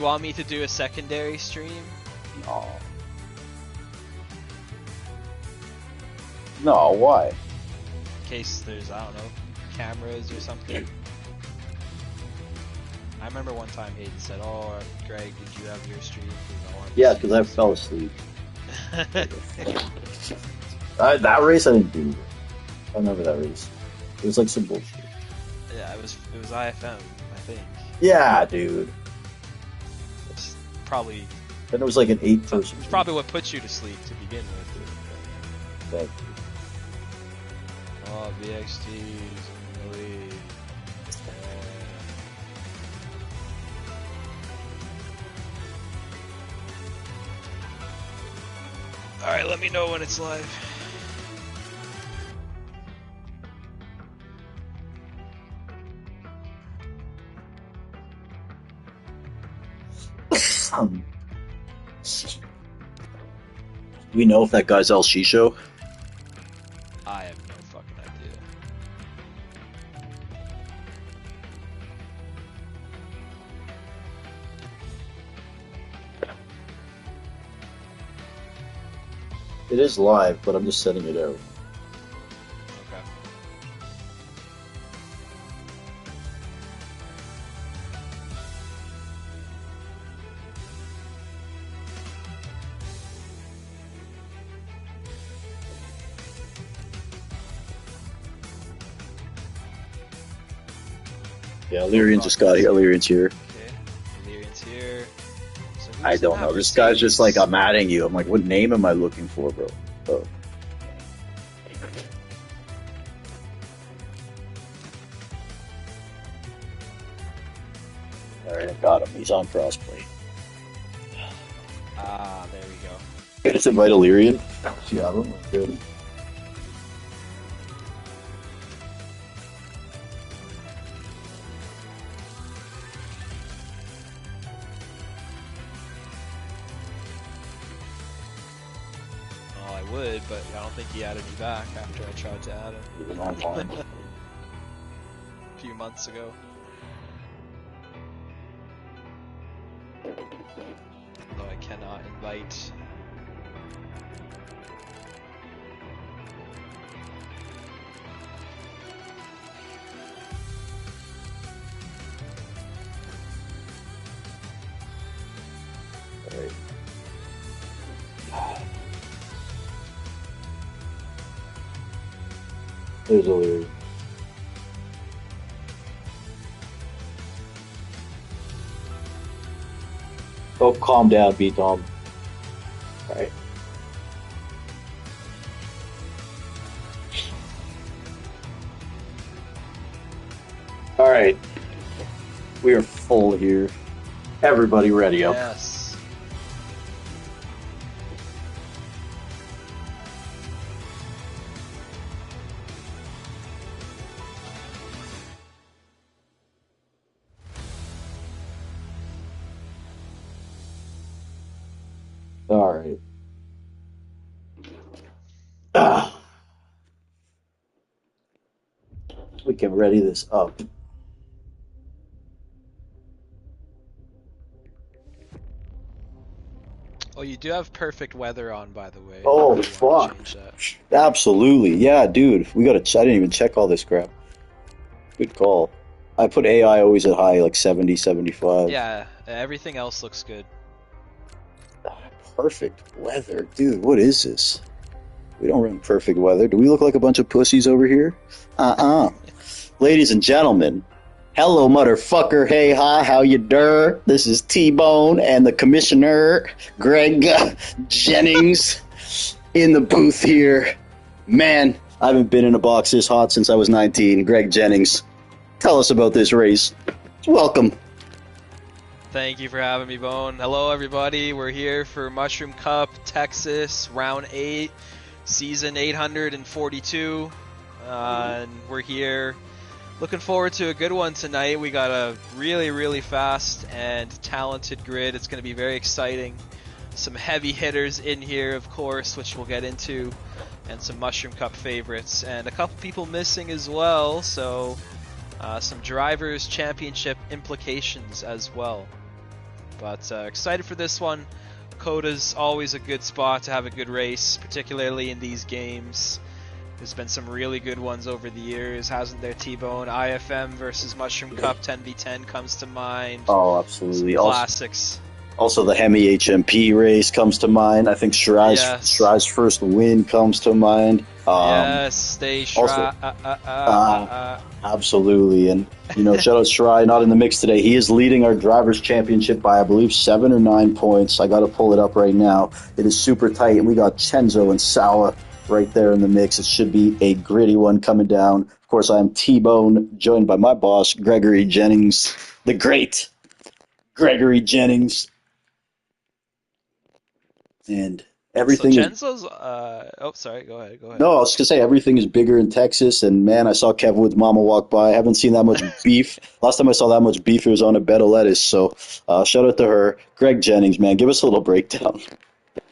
You want me to do a secondary stream? No. No, why? In case there's, I don't know, cameras or something. I remember one time Hayden said, "Oh, Greg, did you have your stream?" Yeah, because I fell asleep. That race I didn't do. I remember that race. It was like some bullshit. Yeah, it was IFM, I think. Yeah, dude. It's probably. Then it was like an 8-person. It's probably what puts you to sleep to begin with. Thank you. Oh, VXT's in the lead. Alright, let me know when it's live. Do we know if that guy's El Shisho? I have no fucking idea. It is live, but I'm just setting it out. Okay. Yeah, Illyrian just got here. Illyrian's here. Okay. Illyrian's here. So I don't know. This guy's just like, I'm adding you. I'm like, what name am I looking for, bro? Oh. Alright, I got him. He's on crossplay. Ah, there we go. Okay, let's invite Illyrian. Do you have him? Good. Oh, I would, but I don't think he added me back after I tried to add him. He's online. A few months ago. Though I cannot invite. Alright. There's Illyrian. Oh, calm down, B-Tom. Alright. Alright. We are full here. Everybody ready up. Yes. Alright. We can ready this up. Oh, you do have perfect weather on, by the way. Oh, If you want to fuck. change that. Absolutely. Yeah, dude. We gotta. I didn't even check all this crap. Good call. I put AI always at high, like 70, 75. Yeah, everything else looks good. Perfect weather. Dude, what is this? We don't run perfect weather. Do we look like a bunch of pussies over here? Ladies and gentlemen, hello, motherfucker. Hey, hi, how you der? This is T-Bone and the commissioner, Greg Jennings, in the booth here. Man, I haven't been in a box this hot since I was 19. Greg Jennings, tell us about this race. Welcome. Thank you for having me, Bone. Hello, everybody. We're here for Mushroom Cup, Texas, Round 8, Season 842. And we're here. Looking forward to a good one tonight. We got a really, really fast and talented grid. It's going to be very exciting. Some heavy hitters in here, of course, which we'll get into. And some Mushroom Cup favorites. And a couple people missing as well, so some Drivers' Championship implications as well. But excited for this one. Coda's always a good spot to have a good race, particularly in these games. There's been some really good ones over the years, hasn't there, T-Bone? IFM versus Mushroom Cup 10v10 comes to mind. Oh, absolutely. Some classics. Also, the Hemi HMP race comes to mind. I think Shirai's first win comes to mind. Yes, stay Shirai. Absolutely. And, shout out Shirai, not in the mix today. He is leading our Drivers' Championship by, I believe, 7 or 9 points. I got to pull it up right now. It is super tight, and we got Chenzo and Sawa right there in the mix. It should be a gritty one coming down. Of course, I am T-Bone, joined by my boss, Gregory Jennings, the great Gregory Jennings. And everything so Chenzo's, sorry, go ahead. No, I was going to say everything is bigger in Texas, and man, I saw Kevin Wood's mama walk by. I haven't seen that much beef. Last time I saw that much beef, it was on a bed of lettuce, so shout out to her. Greg Jennings, man, give us a little breakdown.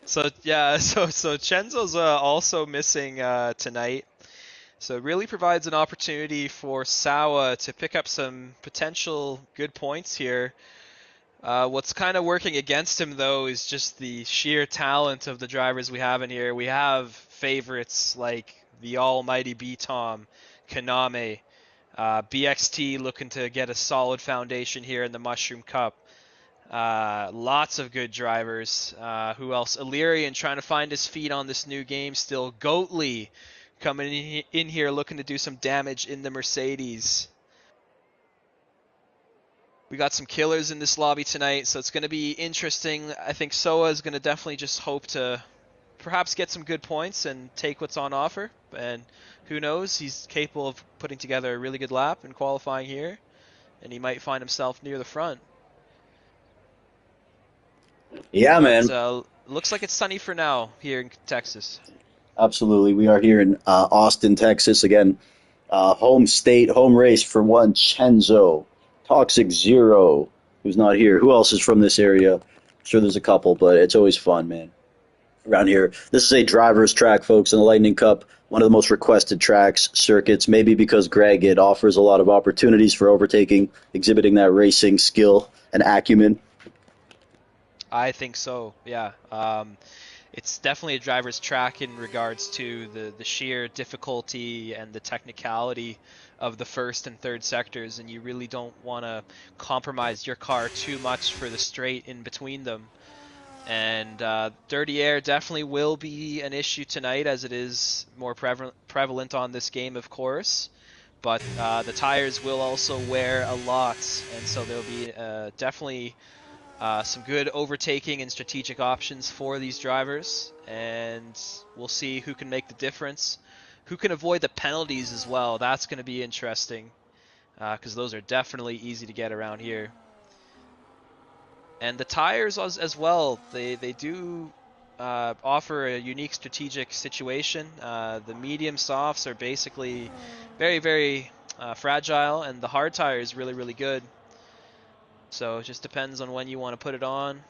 So Chenzo's also missing tonight, so it really provides an opportunity for Sawa to pick up some potential good points here. What's kind of working against him, though, is just the sheer talent of the drivers we have in here. We have favorites like the almighty B-Tom, Kaname, BXT looking to get a solid foundation here in the Mushroom Cup. Lots of good drivers. Who else? Illyrian trying to find his feet on this new game still. Goatly coming in here looking to do some damage in the Mercedes. We got some killers in this lobby tonight, so it's going to be interesting. I think Soa is going to definitely just hope to perhaps get some good points and take what's on offer. And who knows, he's capable of putting together a really good lap and qualifying here, and he might find himself near the front. Yeah, man. Looks like it's sunny for now here in Texas. Absolutely. We are here in Austin, Texas. Again, home state, home race for one, Chenzo. Toxic Zero, who's not here. Who else is from this area? I'm sure there's a couple, but it's always fun, man. Around here, this is a driver's track, folks, in the Lightning Cup. One of the most requested tracks, circuits, maybe because Greg, it offers a lot of opportunities for overtaking, exhibiting that racing skill and acumen. I think so, yeah. It's definitely a driver's track in regards to the sheer difficulty and the technicality of the first and third sectors, and you really don't want to compromise your car too much for the straight in between them. And dirty air definitely will be an issue tonight, as it is more prevalent on this game, of course. But the tires will also wear a lot, and so there'll be definitely some good overtaking and strategic options for these drivers, and we'll see who can make the difference. Who can avoid the penalties as well? That's going to be interesting, because those are definitely easy to get around here. And the tires as well, they do offer a unique strategic situation. The medium softs are basically very, very fragile, and the hard tire is really, really good. So it just depends on when you want to put it on.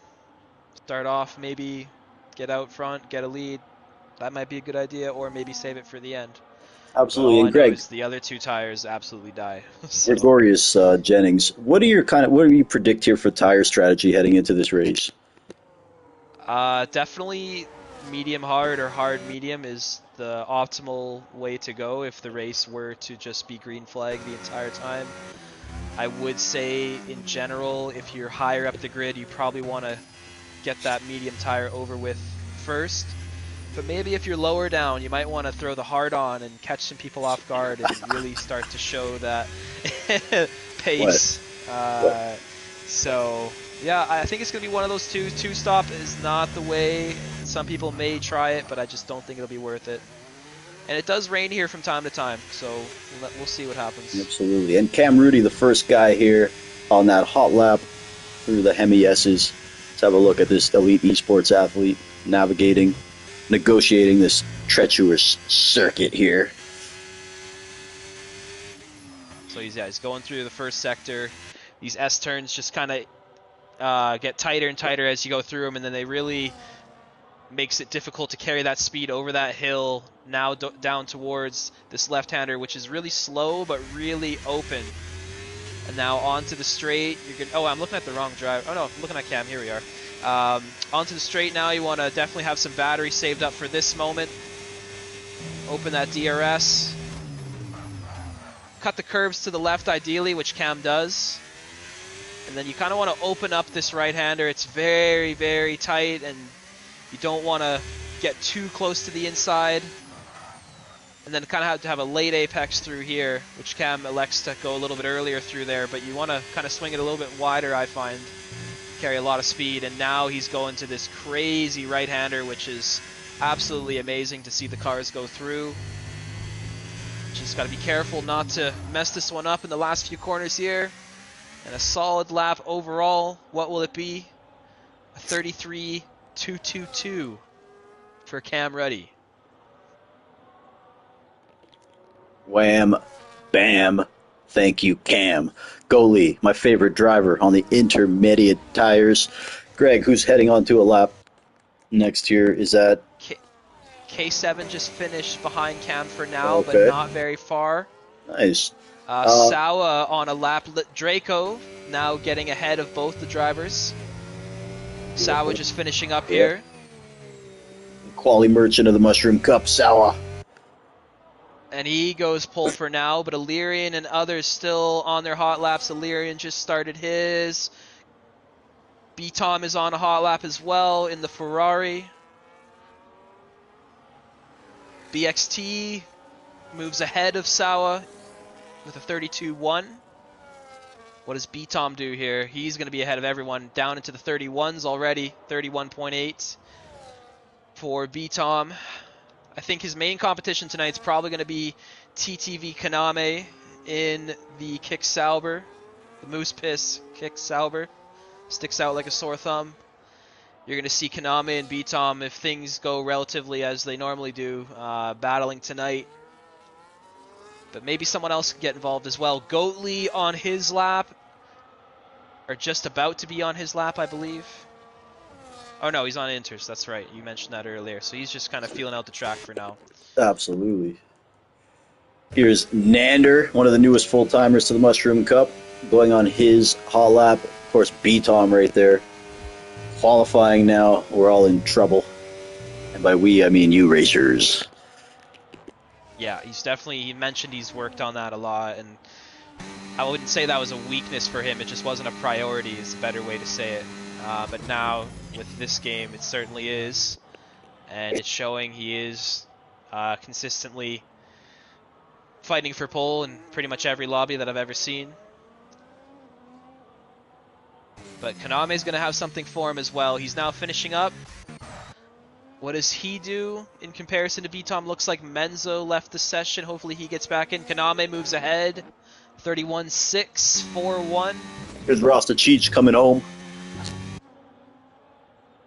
Start off, maybe get out front, get a lead. That might be a good idea, or maybe save it for the end. Absolutely. And Greg, the other two tires absolutely die. So. Gregorius Jennings, what do you predict here for tire strategy heading into this race? Definitely medium hard or hard medium is the optimal way to go if the race were to just be green flag the entire time. I would say in general, if you're higher up the grid, you probably want to get that medium tire over with first. But maybe if you're lower down, you might want to throw the hard on and catch some people off guard and really start to show that pace. So, yeah, I think it's going to be one of those two. Two-stop is not the way. Some people may try it, but I just don't think it'll be worth it. And it does rain here from time to time, so we'll see what happens. Absolutely. And Cam Rudy, the first guy here on that hot lap through the Hemi S's. Let's have a look at this elite esports athlete negotiating this treacherous circuit here. So he's going through the first sector. These S-turns just kind of get tighter and tighter as you go through them, and then they really makes it difficult to carry that speed over that hill, now down towards this left-hander, which is really slow but really open. And now onto the straight. You're gonna, oh, I'm looking at the wrong drive. Oh no, I'm looking at Cam. Here we are. Onto the straight now. You want to definitely have some battery saved up for this moment. Open that DRS. Cut the curves to the left ideally, which Cam does. And then you kind of want to open up this right-hander. It's very, very tight, and you don't want to get too close to the inside. And then kind of have to have a late apex through here, which Cam elects to go a little bit earlier through there. But you want to kind of swing it a little bit wider, I find. Carry a lot of speed, and now he's going to this crazy right-hander, which is absolutely amazing to see the cars go through. Just got to be careful not to mess this one up in the last few corners here. And a solid lap overall. What will it be? A 33.222 for Cam Ruddy. Wham, bam, thank you, Cam. Goalie, my favorite driver on the intermediate tires. Greg, who's heading onto a lap next year, is that... K7 just finished behind Cam for now, Okay. but not very far. Nice. Sawa on a lap. Draco now getting ahead of both the drivers. Sawa just finishing up here. Quality merchant of the Mushroom Cup, Sawa. And he goes pole for now, but Illyrian and others still on their hot laps. Illyrian just started his. B-Tom is on a hot lap as well in the Ferrari. BXT moves ahead of Sawa with a 32.1. What does B-Tom do here? He's going to be ahead of everyone, down into the 31s already. 31.8 for B-Tom. I think his main competition tonight is probably going to be TTV Kaname in the Kick Sauber. The Moose Piss Kick Sauber. Sticks out like a sore thumb. You're going to see Kaname and B-Tom, if things go relatively as they normally do, battling tonight. But maybe someone else can get involved as well. Goatley on his lap, or just about to be on his lap, I believe. Oh no, he's on Inters, that's right. You mentioned that earlier. So he's just kind of feeling out the track for now. Absolutely. Here's Nander, one of the newest full-timers to the Mushroom Cup, going on his hot lap. Of course, B-Tom right there. Qualifying now, we're all in trouble. And by we, I mean you racers. Yeah, he mentioned he's worked on that a lot, and I wouldn't say that was a weakness for him, it just wasn't a priority is a better way to say it. But now, with this game, it certainly is, and it's showing he is consistently fighting for pole in pretty much every lobby that I've ever seen. But Kaname's going to have something for him as well. He's now finishing up. What does he do in comparison to B-Tom? Looks like Menzo left the session. Hopefully he gets back in. Kaname moves ahead. 31.6, 4.1. Here's Rasta Cheech coming home.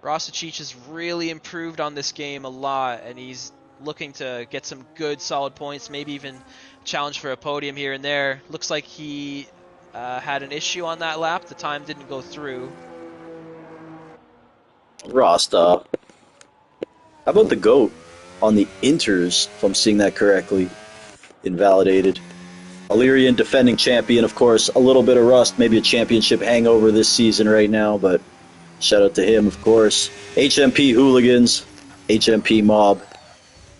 Rasta Cheech has really improved on this game a lot, and he's looking to get some good solid points, maybe even challenge for a podium here and there. Looks like he had an issue on that lap. The time didn't go through. Rasta. How about the GOAT on the Inters, if I'm seeing that correctly? Invalidated. Illyrian, defending champion, of course. A little bit of rust, maybe a championship hangover this season right now, but shout out to him, of course. HMP Hooligans, HMP Mob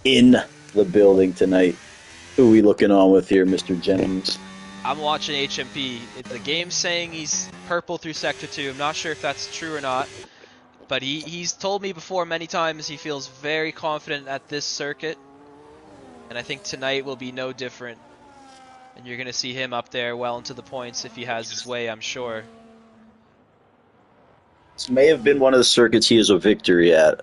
in the building tonight. Who are we looking on with here, Mr. Jennings? I'm watching HMP. The game's saying he's purple through Sector 2. I'm not sure if that's true or not. But he's told me before many times he feels very confident at this circuit. And I think tonight will be no different. And you're going to see him up there well into the points if he has his way, I'm sure. This may have been one of the circuits he has a victory at.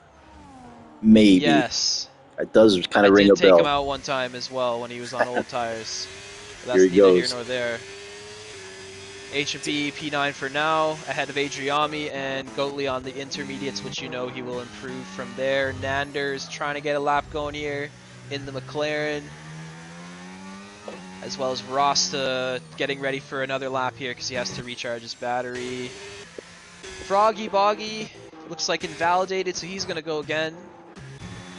Maybe. Yes. It does kind of ring a I did take bell. him out one time as well when he was on old tires. But Here that's he neither goes. here nor there. H&B P9 for now, ahead of Adriami and Goatley on the intermediates, which you know he will improve from there. Nander's trying to get a lap going here in the McLaren, as well as Rasta getting ready for another lap here because he has to recharge his battery. Froggy Boggy looks like invalidated, so he's going to go again.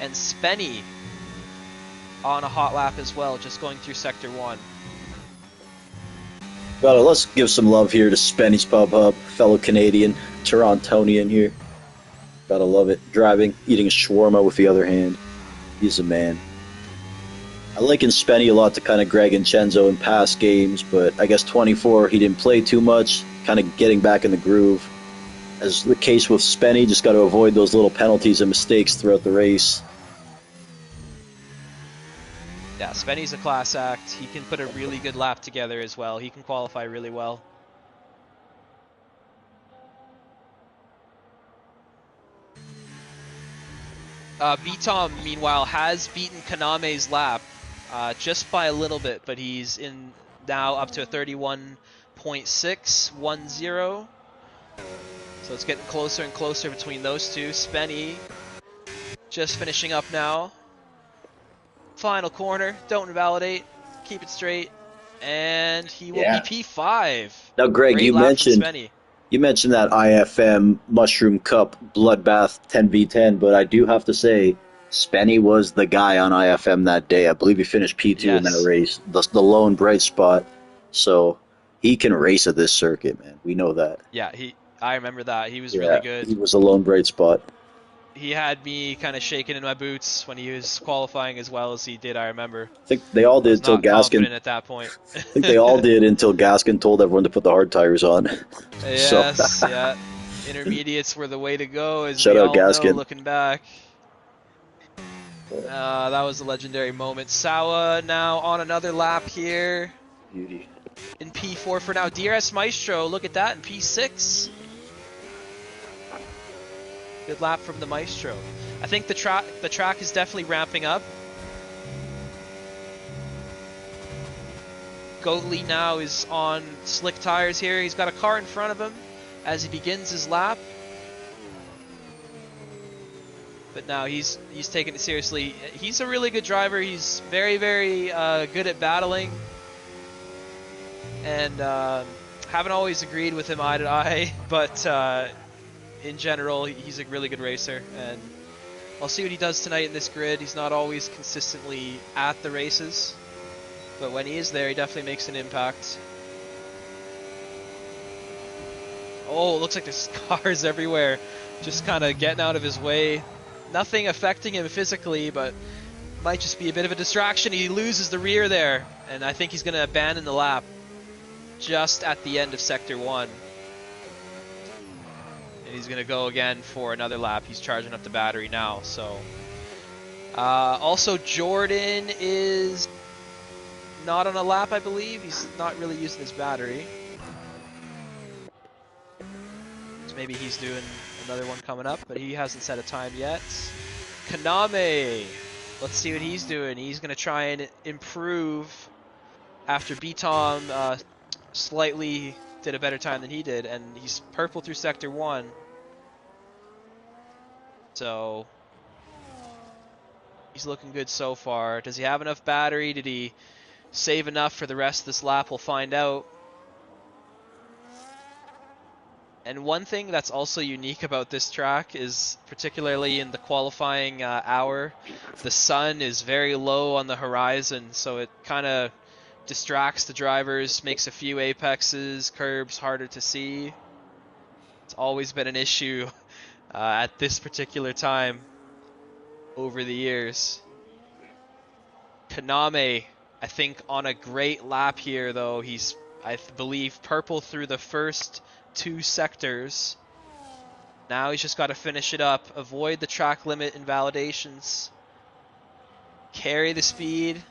And Spenny on a hot lap as well, just going through Sector 1. Well, let's give some love here to Spenny's Pub Hub, fellow Canadian, Torontonian here. Gotta love it. Driving, eating a shawarma with the other hand. He's a man. I liken Spenny a lot to kind of Greg and Chenzo in past games, but I guess 24, he didn't play too much, kind of getting back in the groove. As the case with Spenny, just got to avoid those little penalties and mistakes throughout the race. Yeah, Spenny's a class act. He can put a really good lap together as well. He can qualify really well. B-Tom, meanwhile, has beaten Kaname's lap just by a little bit, but he's in now up to a 31.610. So it's getting closer and closer between those two. Spenny just finishing up now. Final corner, don't invalidate, keep it straight, and he will be P5. Now, Greg, Great you lap from mentioned that IFM Mushroom Cup Bloodbath 10v10, but I do have to say, Spenny was the guy on IFM that day. I believe he finished P2 in that race, the lone bright spot. So he can race at this circuit, man. We know that. Yeah, I remember that. He was really good. He was a lone bright spot. He had me kind of shaking in my boots when he was qualifying as well as he did, I remember. I think they all did until Gaskin. At that point. I think they all did until Gaskin told everyone to put the hard tires on. Yes, yeah. Intermediates were the way to go, as Shout we out all Gaskin. know, looking back. That was a legendary moment. Sawa now on another lap here. Beauty. In P4 for now. DRS Maestro, look at that, in P6. Good lap from the Maestro. I think the track is definitely ramping up. Goatley now is on slick tires here. He's got a car in front of him as he begins his lap. But now he's taking it seriously. He's a really good driver. He's very, very good at battling. And haven't always agreed with him eye to eye, but in general, he's a really good racer, and I'll see what he does tonight in this grid. He's not always consistently at the races, but when he is there, he definitely makes an impact. Oh, it looks like there's cars everywhere, just kind of getting out of his way. Nothing affecting him physically, but might just be a bit of a distraction. He loses the rear there, and I think he's going to abandon the lap just at the end of Sector 1. And he's going to go again for another lap. He's charging up the battery now. So, also Jordan is not on a lap, I believe. He's not really using his battery. So maybe he's doing another one coming up, but he hasn't set a time yet. Kaname, let's see what he's doing. He's going to try and improve after B-Tom slightly did a better time than he did, and he's purple through Sector 1. So he's looking good so far. Does he have enough battery? Did he save enough for the rest of this lap? We'll find out. And one thing that's also unique about this track is, particularly in the qualifying hour, the sun is very low on the horizon, so it kind of distracts the drivers, makes a few apexes, curbs harder to see. It's always been an issue at this particular time over the years. Kaname, I think, on a great lap here, though. He's, I believe, purple through the first 2 sectors. Now he's just got to finish it up, avoid the track limit invalidations, carry the speed,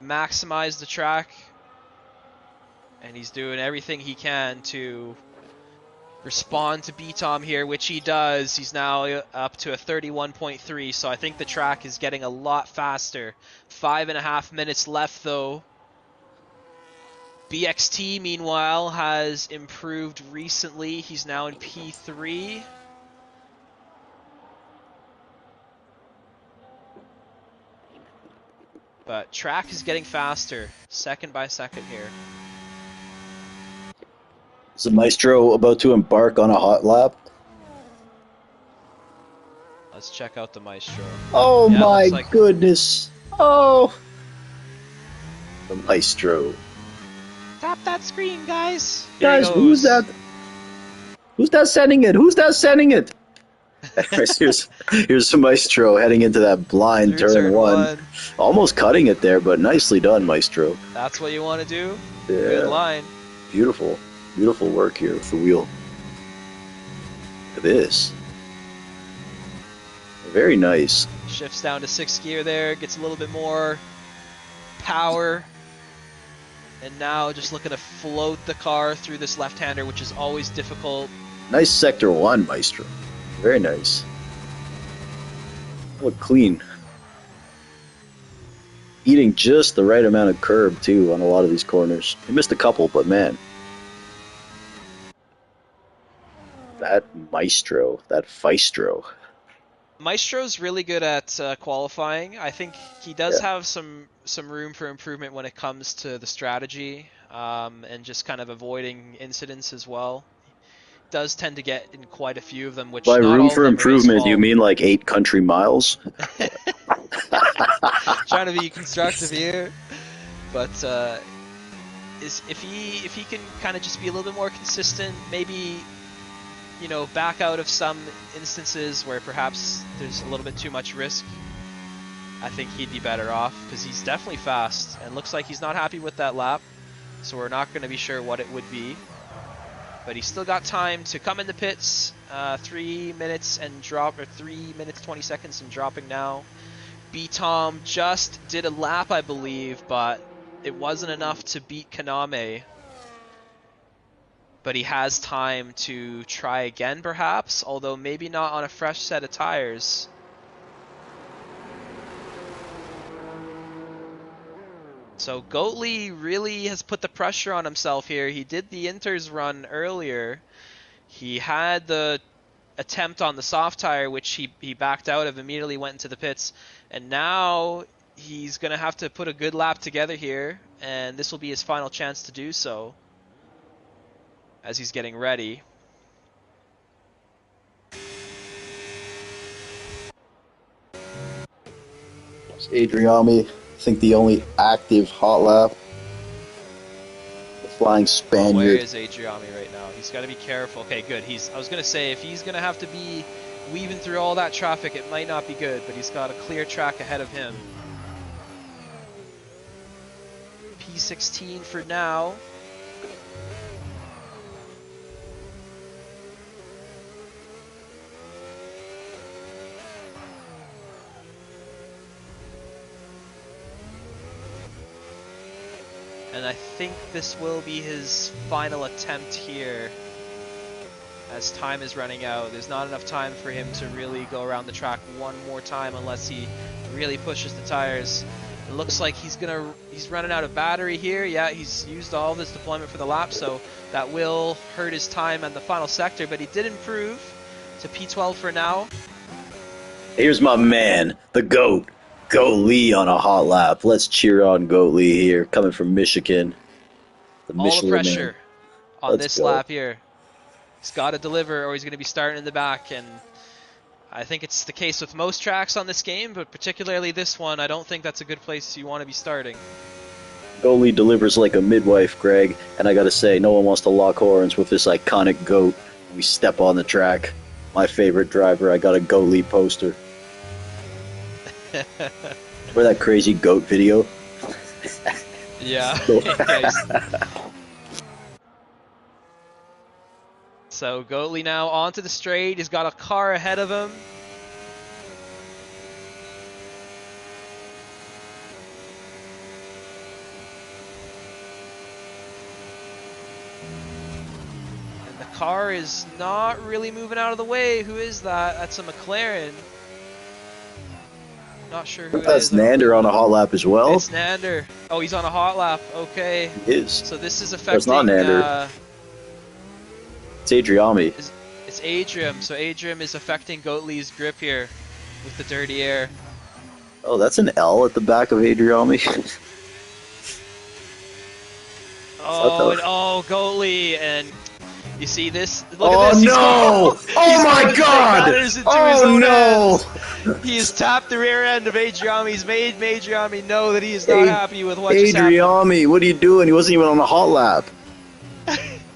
maximize the track, and he's doing everything he can to respond to B-Tom here, which he does. He's now up to a 31.3, so I think the track is getting a lot faster. 5.5 minutes left, though. BXT, meanwhile, has improved recently. He's now in P3. But track is getting faster, second by second here. Is the Maestro about to embark on a hot lap? Let's check out the Maestro. Oh my goodness! Oh! The Maestro. Tap that screen, guys. Here Guys, he who's goes. that? Who's that sending it? Who's that sending it? Here's Maestro heading into that blind Through turn one. Almost cutting it there, but nicely done, Maestro. That's what you want to do? Yeah. Good line. Beautiful. Beautiful work here with the wheel. Look at this. Very nice. Shifts down to 6th gear there, gets a little bit more power. And now just looking to float the car through this left-hander, which is always difficult. Nice sector one, Maestro. Very nice. Look clean. Eating just the right amount of curb, too, on a lot of these corners. He missed a couple, but man. That Maestro, that Feistro. Maestro's really good at qualifying. I think he does have some room for improvement when it comes to the strategy and just kind of avoiding incidents as well. He does tend to get in quite a few of them, which by not room all for of them improvement, you mean like 8 country miles? Trying to be constructive here, but if he can kind of just be a little bit more consistent, maybe, you know, back out of some instances where perhaps there's a little bit too much risk, I think he'd be better off, because he's definitely fast and looks like he's not happy with that lap, so we're not going to be sure what it would be. But he's still got time to come in the pits. 3 minutes 20 seconds and dropping now. B-Tom just did a lap, I believe, but it wasn't enough to beat Kaname. But he has time to try again, perhaps, although maybe not on a fresh set of tires. So Goatley really has put the pressure on himself here. He did the Inters run earlier. He had the attempt on the soft tire, which he backed out of, immediately went into the pits. And now he's going to have to put a good lap together here, and this will be his final chance to do so as he's getting ready. It's Adriami, I think the only active hot lap. The Flying Spaniard. Where is Adriami right now? He's got to be careful. Okay, good. I was going to say, if he's going to have to be weaving through all that traffic, it might not be good, but he's got a clear track ahead of him. P16 for now. And I think this will be his final attempt here, as time is running out. There's not enough time for him to really go around the track one more time unless he really pushes the tires. It looks like he's running out of battery here. Yeah, he's used all of his deployment for the lap, so that will hurt his time at the final sector, but he did improve to P12 for now. Here's my man, the GOAT. Goat Lee on a hot lap. Let's cheer on Goat Lee here, coming from Michigan. All the pressure on this lap here. He's got to deliver or he's going to be starting in the back, and I think it's the case with most tracks on this game, but particularly this one, I don't think that's a good place you want to be starting. Goat Lee delivers like a midwife, Greg, and I gotta say, no one wants to lock horns with this iconic GOAT. We step on the track. My favorite driver, I got a Goat Lee poster. Remember that crazy goat video? Yeah. So Goatley now onto the straight. He's got a car ahead of him. And the car is not really moving out of the way. Who is that? That's a McLaren. Not sure who it That's is. Nander on a hot lap as well. It's Nander. Oh, he's on a hot lap. Okay. He is. So this is affecting. It's not Nander. It's Adriami. It's Adriam. So Adriam is affecting Goatley's grip here with the dirty air. Oh, that's an L at the back of Adriami. Oh, Goatley, and you see this? Look at this. No! Oh my God! Oh no! He has tapped the rear end of Adriami. He's made Adriami know that he is not happy with what just happened. Adriami, what are you doing? He wasn't even on the hot lap.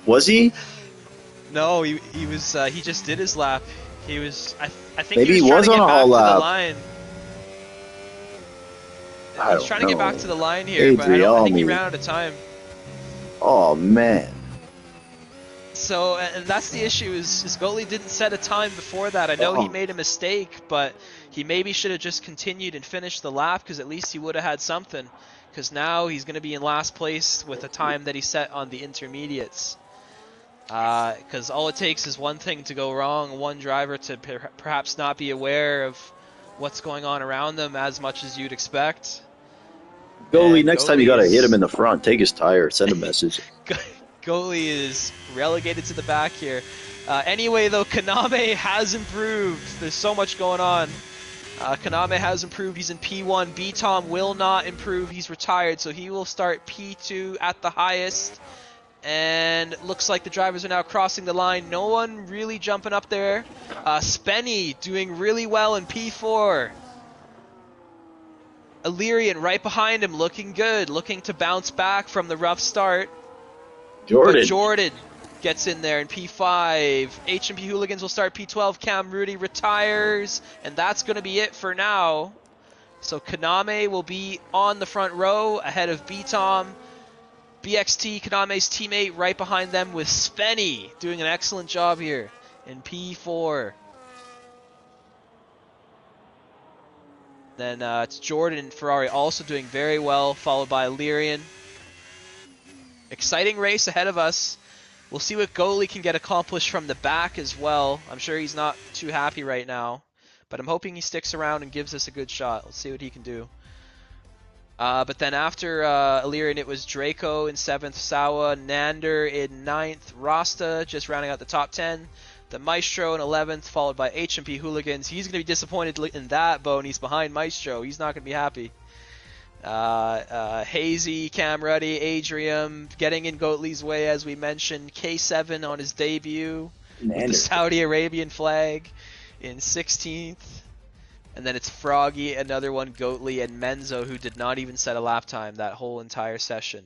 Was he? No, he was. He just did his lap. He was. I think Maybe he was trying to on get a back hot to lap. the line. He's trying to get back to the line here, but I think he ran out of time. Oh man. So, and that's the issue, is Goatley didn't set a time before that. I know he made a mistake, but he maybe should have just continued and finished the lap, because at least he would have had something. Because now he's going to be in last place with a time that he set on the intermediates. Because all it takes is one thing to go wrong, one driver to perhaps not be aware of what's going on around them as much as you'd expect. Goalie, next time you got to hit him in the front. Take his tire. Send a message. Goalie is relegated to the back here. Anyway, though, Kaname has improved. There's so much going on. Kaname has improved. He's in P1. B-Tom will not improve. He's retired, so he will start P2 at the highest. And looks like the drivers are now crossing the line. No one really jumping up there. Spenny doing really well in P4. Illyrian right behind him, looking good, looking to bounce back from the rough start. But Jordan gets in there in P5. HMP Hooligans will start P12. Cam Rudy retires, and that's going to be it for now. So Kaname will be on the front row ahead of B-Tom. BXT, Kaname's teammate, right behind them with Spenny, doing an excellent job here in P4. Then it's Jordan and Ferrari also doing very well, followed by Illyrian. Exciting race ahead of us. We'll see what Goalie can get accomplished from the back as well. I'm sure he's not too happy right now, but I'm hoping he sticks around and gives us a good shot. Let's see what he can do. But then after Illyrian, it was Draco in 7th, Sawa, Nander in 9th, Rasta just rounding out the top 10. The Maestro in 11th, followed by HMP Hooligans. He's going to be disappointed in that, Bone. He's behind Maestro. He's not going to be happy. Hazy, Cam Ruddy, Adrian getting in Goatley's way, as we mentioned. K7 on his debut with the Saudi Arabian flag in 16th. And then it's Froggy, another one, Goatley, and Menzo, who did not even set a lap time that whole entire session.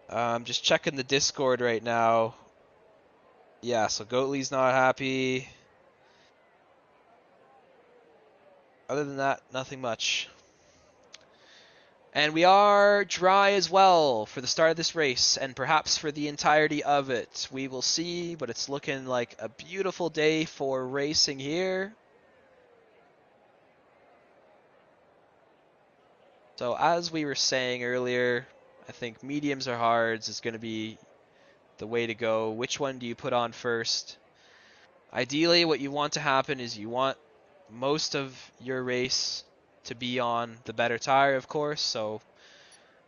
I'm just checking the Discord right now. Yeah, so Goatley's not happy. Other than that, nothing much. And we are dry as well for the start of this race, and perhaps for the entirety of it. We will see, but it's looking like a beautiful day for racing here. So as we were saying earlier, I think mediums or hards is going to be the way to go. Which one do you put on first? Ideally, what you want to happen is you want most of your race to be on the better tire, of course. So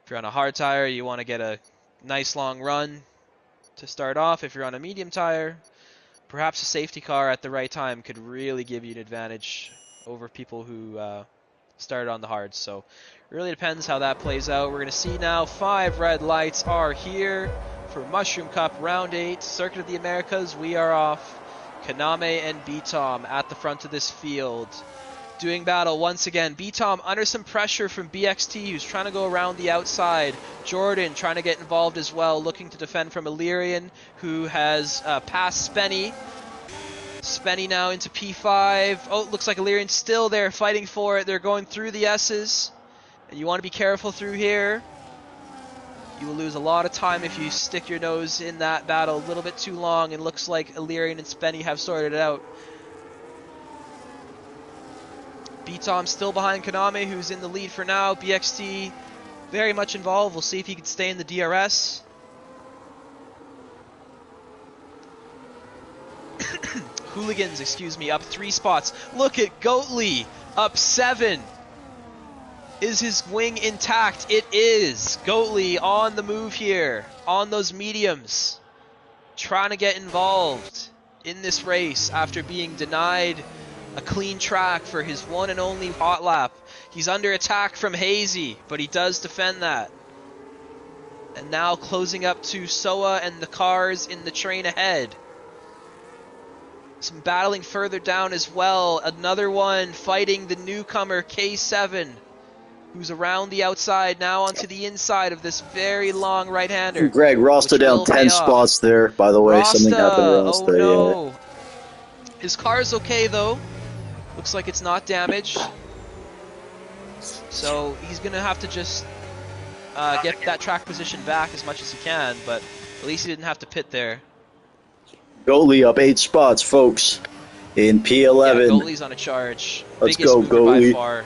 if you're on a hard tire, you want to get a nice long run to start off. If you're on a medium tire, perhaps a safety car at the right time could really give you an advantage over people who started on the hards. So it really depends how that plays out. We're going to see now 5 red lights are here for Mushroom Cup Round 8, Circuit of the Americas. We are off. Kaname and B-Tom at the front of this field, doing battle once again. B-Tom under some pressure from BXT, who's trying to go around the outside. Jordan trying to get involved as well, looking to defend from Illyrian, who has passed Spenny. Spenny now into P5. Oh, looks like Illyrian's still there fighting for it. They're going through the S's. And you want to be careful through here. You will lose a lot of time if you stick your nose in that battle a little bit too long, and looks like Illyrian and Spenny have sorted it out. B-Tom still behind Kaname, who's in the lead for now. BXT very much involved. We'll see if he can stay in the DRS. Hooligans, excuse me, up 3 spots. Look at Goatley, up 7. Is his wing intact? It is. Goatley on the move here, on those mediums, trying to get involved in this race after being denied a clean track for his one and only hot lap. He's under attack from Hazy, but he does defend that. And now closing up to Soa and the cars in the train ahead. Some battling further down as well. Another one fighting the newcomer K7, who's around the outside, now onto the inside of this very long right-hander. Greg, Rasta down 10 spots there, by the way. Rasta, something happened to Rasta. Oh no. His car's okay though. Looks like it's not damaged. So he's going to have to just get that track position back as much as he can, but at least he didn't have to pit there. Goalie up 8 spots, folks, in P11. Yeah, Goalie's on a charge. Let's Biggest go, Goalie. by far.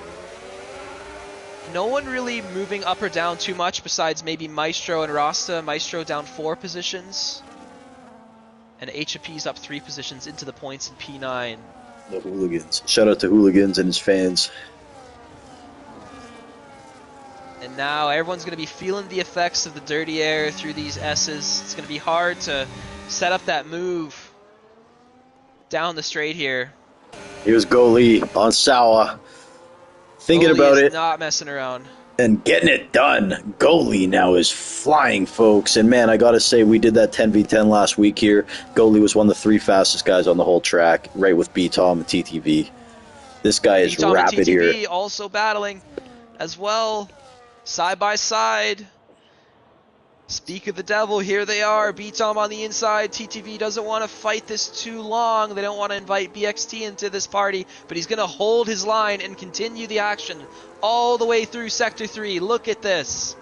No one really moving up or down too much besides maybe Maestro and Rasta. Maestro down 4 positions. And HP's up 3 positions into the points in P9. The Hooligans. Shout out to Hooligans and his fans. And now everyone's going to be feeling the effects of the dirty air through these S's. It's going to be hard to set up that move down the straight here. Here's Goalie on Sawa. Thinking Goalie about is it. Not messing around. And getting it done. Goalie now is flying, folks. And man, I gotta say, we did that 10v10 last week here. Goalie was one of the 3 fastest guys on the whole track, right with B-Tom and TTV. This guy is B-Tom rapid and TTV here. Also battling as well, side by side. Speak of the devil, here they are. B-Tom on the inside. TTV doesn't want to fight this too long. They don't want to invite BXT into this party, but he's going to hold his line and continue the action all the way through Sector 3. Look at this.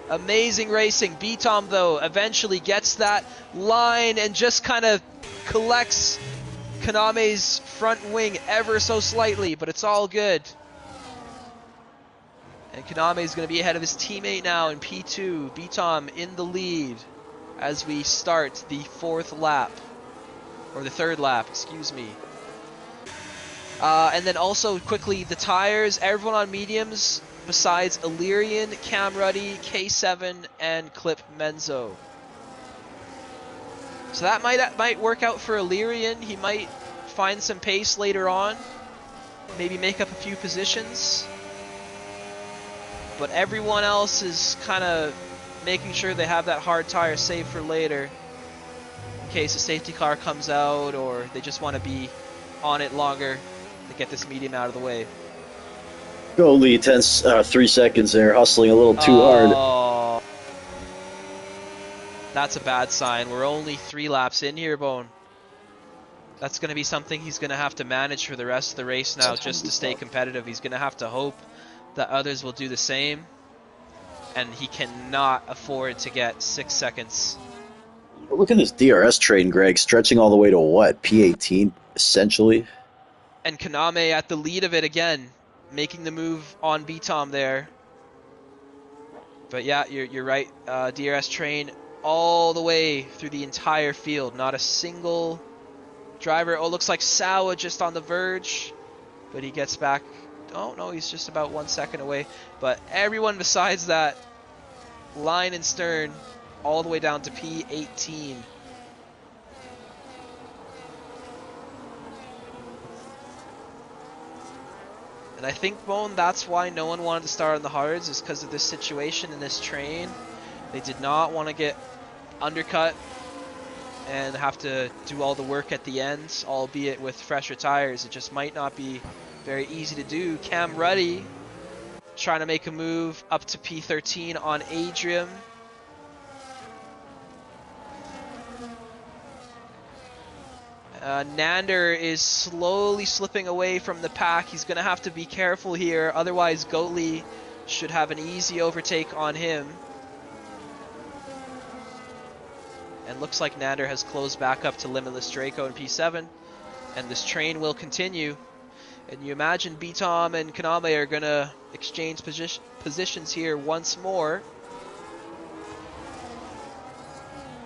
Amazing racing. B-Tom, though, eventually gets that line and just kind of collects Kaname's front wing ever so slightly, but it's all good. And Kaname is going to be ahead of his teammate now in P2. B-Tom in the lead as we start the 4th lap. Or the 3rd lap, excuse me. And then also quickly the tires. Everyone on mediums besides Illyrian, Cam Ruddy, K7, and Clip Menzo. So that might work out for Illyrian. He might find some pace later on. Maybe make up a few positions. But everyone else is kind of making sure they have that hard tire saved for later in case a safety car comes out or they just want to be on it longer to get this medium out of the way. Goalie, 3 seconds there, hustling a little too hard. That's a bad sign. We're only 3 laps in here, Bone. That's going to be something he's going to have to manage for the rest of the race now just to stay competitive. He's going to have to hope that others will do the same, and he cannot afford to get 6 seconds. Look at this DRS train, Greg, stretching all the way to what, P18 essentially? And Kaname at the lead of it again, making the move on B-Tom there. But yeah, you're right, DRS train all the way through the entire field, not a single driver. Oh, looks like Sawa just on the verge, but he gets back. Oh no, he's just about 1 second away. But everyone besides that line and stern all the way down to P18. And I think, Bone, that's why no one wanted to start on the hards, is because of this situation in this train. They did not want to get undercut and have to do all the work at the end, albeit with fresher tires. It just might not be very easy to do. Cam Ruddy trying to make a move up to P13 on Adrian. Nander is slowly slipping away from the pack. He's going to have to be careful here, otherwise Goatley should have an easy overtake on him. And looks like Nander has closed back up to Limitless Draco in P7, and this train will continue. And you imagine B-Tom and Kaname are going to exchange positions here once more.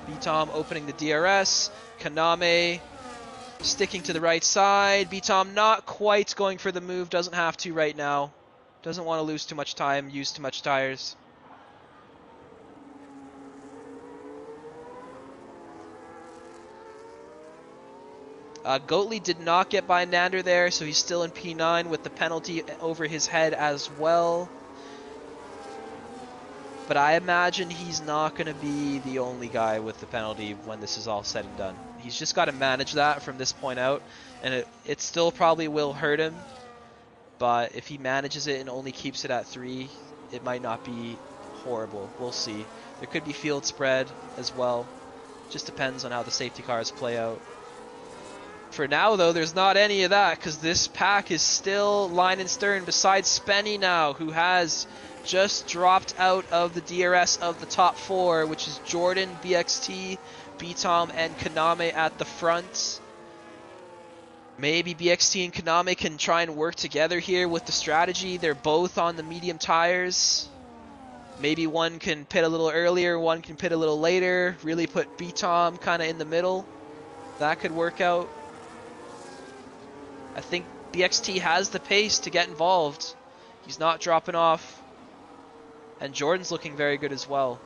B-Tom opening the DRS, Kaname sticking to the right side. B-Tom not quite going for the move, doesn't have to right now. Doesn't want to lose too much time, use too much tires. Goatley did not get by Nander there, so he's still in P9 with the penalty over his head as well. but I imagine he's not going to be the only guy with the penalty when this is all said and done. He's just got to manage that from this point out, and it still probably will hurt him, but if he manages it and only keeps it at 3, it might not be horrible. We'll see. There could be field spread as well. Just depends on how the safety cars play out. For now, though, there's not any of that because this pack is still line and stern besides Spenny now, who has just dropped out of the DRS of the top 4, which is Jordan, BXT, BTOM, and Kaname at the front. Maybe BXT and Kaname can try and work together here with the strategy. They're both on the medium tires. Maybe one can pit a little earlier, one can pit a little later, really put BTOM kind of in the middle. That could work out. I think BXT has the pace to get involved. He's not dropping off. And Jordan's looking very good as well.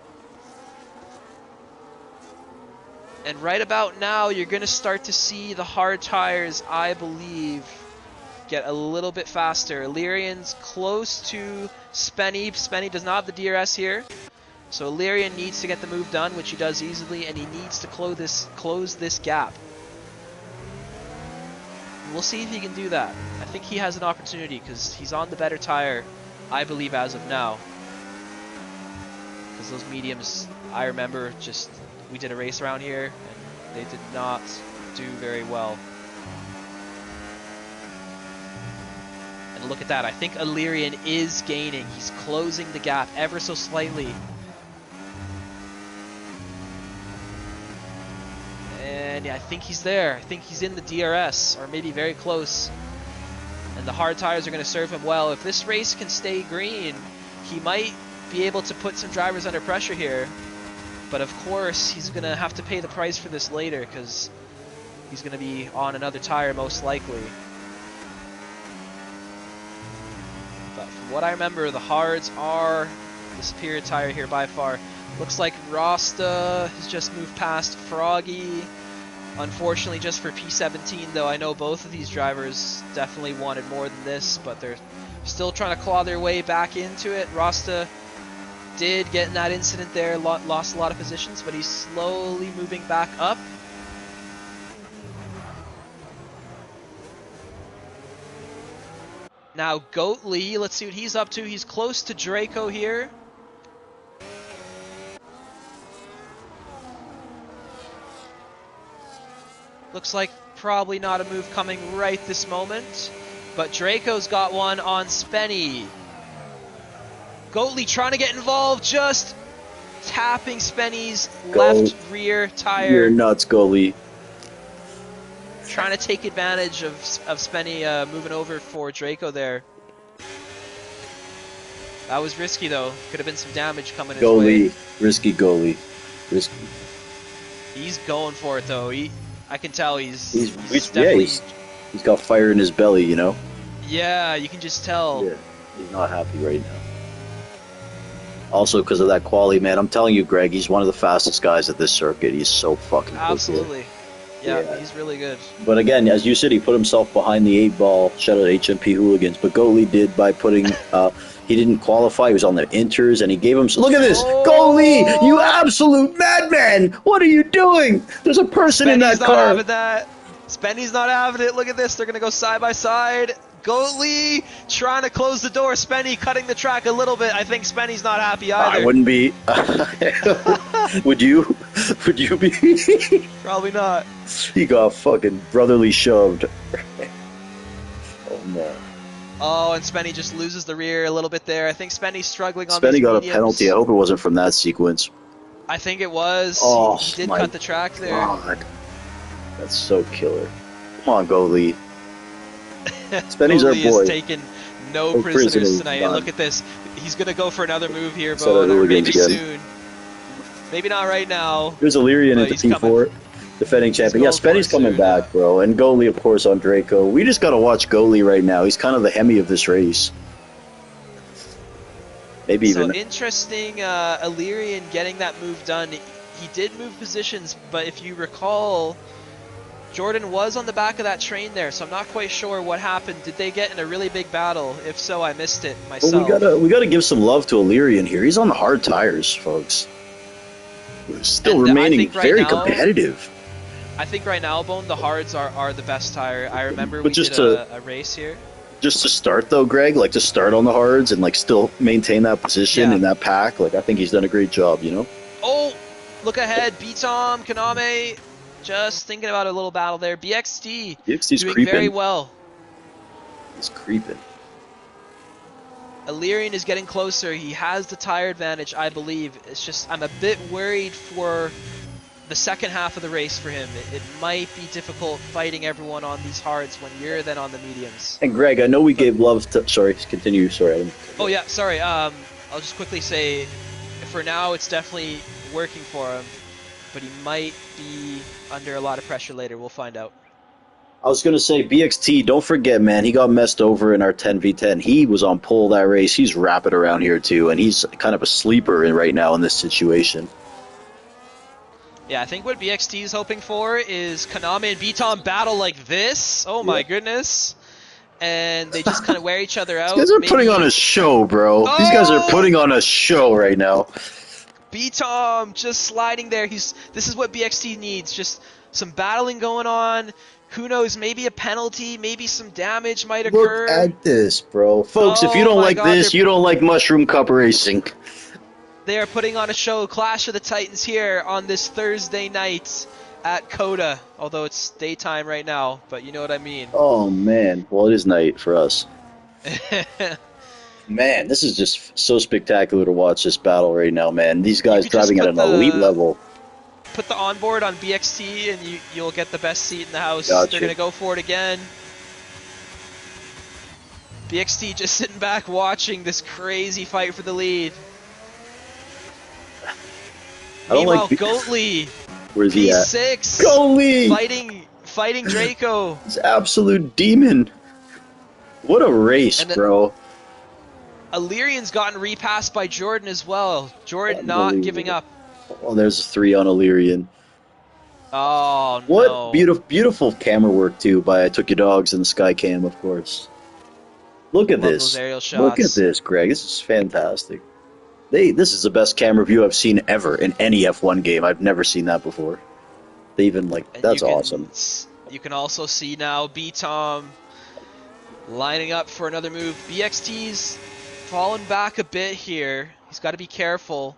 And right about now, you're going to start to see the hard tires, I believe, get a little bit faster. Illyrian's close to Spenny. Spenny does not have the DRS here. So Illyrian needs to get the move done, which he does easily, and he needs to close this gap. We'll see if he can do that. I think he has an opportunity because he's on the better tire, I believe, as of now. Because those mediums, I remember, we did a race around here and they did not do very well. And look at that, I think Illyrian is gaining. He's closing the gap ever so slightly. And yeah, I think he's there. I think he's in the DRS, or maybe very close. And the hard tires are going to serve him well. If this race can stay green, he might be able to put some drivers under pressure here. But of course, he's going to have to pay the price for this later, because he's going to be on another tire most likely. But from what I remember, the hards are the superior tire here by far. Looks like Rasta has just moved past Froggy. Unfortunately, just for P17, though, I know both of these drivers definitely wanted more than this, but they're still trying to claw their way back into it. Rasta did get in that incident there, lost a lot of positions, but he's slowly moving back up. Now, Goatley, let's see what he's up to. He's close to Draco here. Looks like probably not a move coming right this moment, but Draco's got one on Spenny. Goatley trying to get involved, just tapping Spenny's left rear tire. You're nuts, Goalie. Trying to take advantage of Spenny moving over for Draco there. That was risky though. Could have been some damage coming his way. Risky Goalie. Risky. He's going for it though. I can tell he's definitely... Yeah, he's got fire in his belly, you know? Yeah, you can just tell. Yeah, he's not happy right now. Also because of that quality, man. I'm telling you, Greg, he's one of the fastest guys at this circuit. He's so fucking absolutely. Yeah, he's really good. But again, as you said, he put himself behind the 8-ball. Shout out HMP Hooligans. But Goalie did by putting... he didn't qualify. He was on the inters, and he gave him... Look at this! Oh! Goalie! You absolute madman! What are you doing? There's a person in that car. Spenny's not having that. Spenny's not having it. Look at this. They're going to go side by side. Goalie trying to close the door. Spenny cutting the track a little bit. I think Spenny's not happy either. I wouldn't be. Would you? Would you be? Probably not. He got fucking brotherly shoved. Oh no. Oh, and Spenny just loses the rear a little bit there. I think Spenny's struggling on Spenny got mediums. A penalty. I hope it wasn't from that sequence. I think it was. Oh, he did cut the track there. God. That's so killer. Come on, Goalie. Spenny's our boy. Is taking no prisoners tonight. And look at this. He's going to go for another move here, Bo. Maybe soon. Maybe not right now. There's Illyrian into P4. Defending champion. Yeah, Spenny's coming back, bro. And Goalie, of course, on Draco. We just got to watch Goalie right now. He's kind of the Hemi of this race. Maybe even... So interesting, Illyrian getting that move done. He did move positions, but if you recall, Jordan was on the back of that train there, so I'm not quite sure what happened. Did they get in a really big battle? If so, I missed it myself. Well, we gotta give some love to Illyrian here. He's on the hard tires, folks. Still remaining very competitive. I think right now, Bone, the hards are the best tire. I remember we did a race here. Just to start though, Greg, like to start on the hards and like still maintain that position in that pack. Like I think he's done a great job, you know. Oh, look ahead, Beatom, Kaname. Just thinking about a little battle there. BXT's doing creeping very well. He's creeping. Illyrian is getting closer. He has the tire advantage, I believe. It's just I'm a bit worried for the second half of the race for him. It might be difficult fighting everyone on these hards when you're then on the mediums. And Greg, I know we gave love to... Sorry, continue. Sorry. Oh yeah, sorry. I'll just quickly say, for now, it's definitely working for him, but he might be under a lot of pressure later. We'll find out. I was going to say, BXT, don't forget, man, he got messed over in our 10v10. He was on pole that race. He's rapid around here, too, and he's kind of a sleeper right now in this situation. Yeah, I think what BXT is hoping for is Kaname and Beatom battle like this. Oh my goodness. And they just kind of wear each other out. These guys are putting on a show, bro. These guys are putting on a show right now. Beatom just sliding there. This is what BXT needs. Just some battling going on. Who knows, maybe a penalty, maybe some damage might occur. Look at this, bro. Folks, if you don't like this, you don't like Mushroom Cup racing. They are putting on a show. Clash of the Titans here on this Thursday night at COTA. Although it's daytime right now, but you know what I mean. Oh, man. Well, it is night for us. Man, this is just so spectacular to watch this battle right now, man. These guys driving at an elite level. Put the onboard on BXT and you'll get the best seat in the house. Gotcha. They're going to go for it again. BXT just sitting back watching this crazy fight for the lead. Meanwhile, Goatly, where's he at? P6, Goatly! fighting Draco. He's absolute demon. What a race, bro. Illyrian's gotten repassed by Jordan as well. Jordan not giving up. Oh, there's a 3 on Illyrian. Oh, what no. What beautiful camera work, too, by I Took Your Dogs and the Skycam, of course. Look at this. Look at this, Greg. This is fantastic. This is the best camera view I've seen ever in any F1 game. I've never seen that before. They even, like, that's awesome. You can also see now Beatom lining up for another move. BXT's fallen back a bit here. He's got to be careful.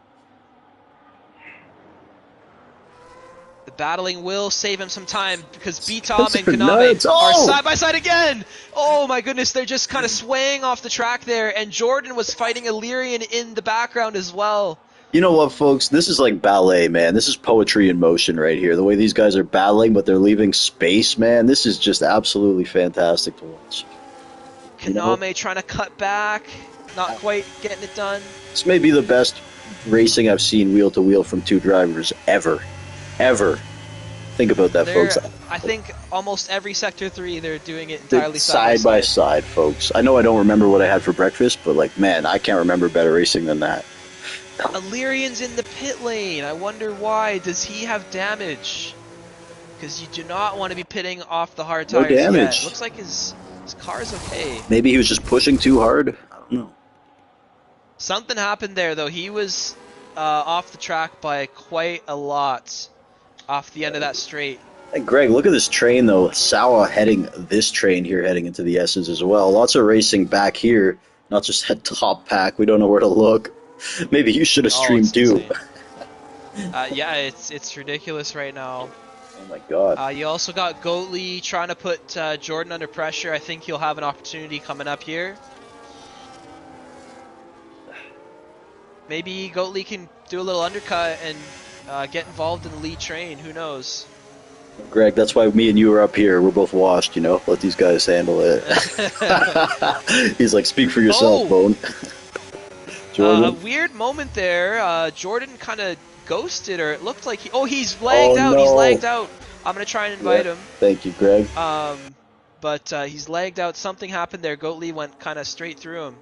The battling will save him some time because Beatom and Kaname are side by side again. Oh my goodness, they're just kind of swaying off the track there, and Jordan was fighting Illyrian in the background as well. You know what, folks? This is like ballet, man. This is poetry in motion right here. The way these guys are battling, but they're leaving space, man. This is just absolutely fantastic to watch. Kaname trying to cut back, not quite getting it done. This may be the best racing I've seen wheel to wheel from 2 drivers ever. Ever. Think about that, folks. I think almost every Sector 3, they're doing it entirely side by side, folks. I know I don't remember what I had for breakfast, but, like, man, I can't remember better racing than that. Illyrian's in the pit lane. I wonder why. Does he have damage? Because you do not want to be pitting off the hard tires yet. Looks like his car's okay. Maybe he was just pushing too hard. I don't know. Something happened there, though. He was off the track by quite a lot. Off the end of that straight. Hey, Greg, look at this train, though. Sawa heading this train here, heading into the S's as well. Lots of racing back here, not just at top pack. We don't know where to look. Maybe you should have streamed too. Yeah, it's ridiculous right now. Oh my god. You also got Goatly trying to put Jordan under pressure. I think he'll have an opportunity coming up here. Maybe Goatly can do a little undercut and get involved in the lead train. Who knows? Greg, that's why me and you are up here. We're both washed, you know? Let these guys handle it. He's like, speak for yourself, Bone. A weird moment there. Jordan kind of ghosted, or it looked like he's lagged out. No. He's lagged out. I'm going to try and invite him. Thank you, Greg. But he's lagged out. Something happened there. Goatly went kind of straight through him.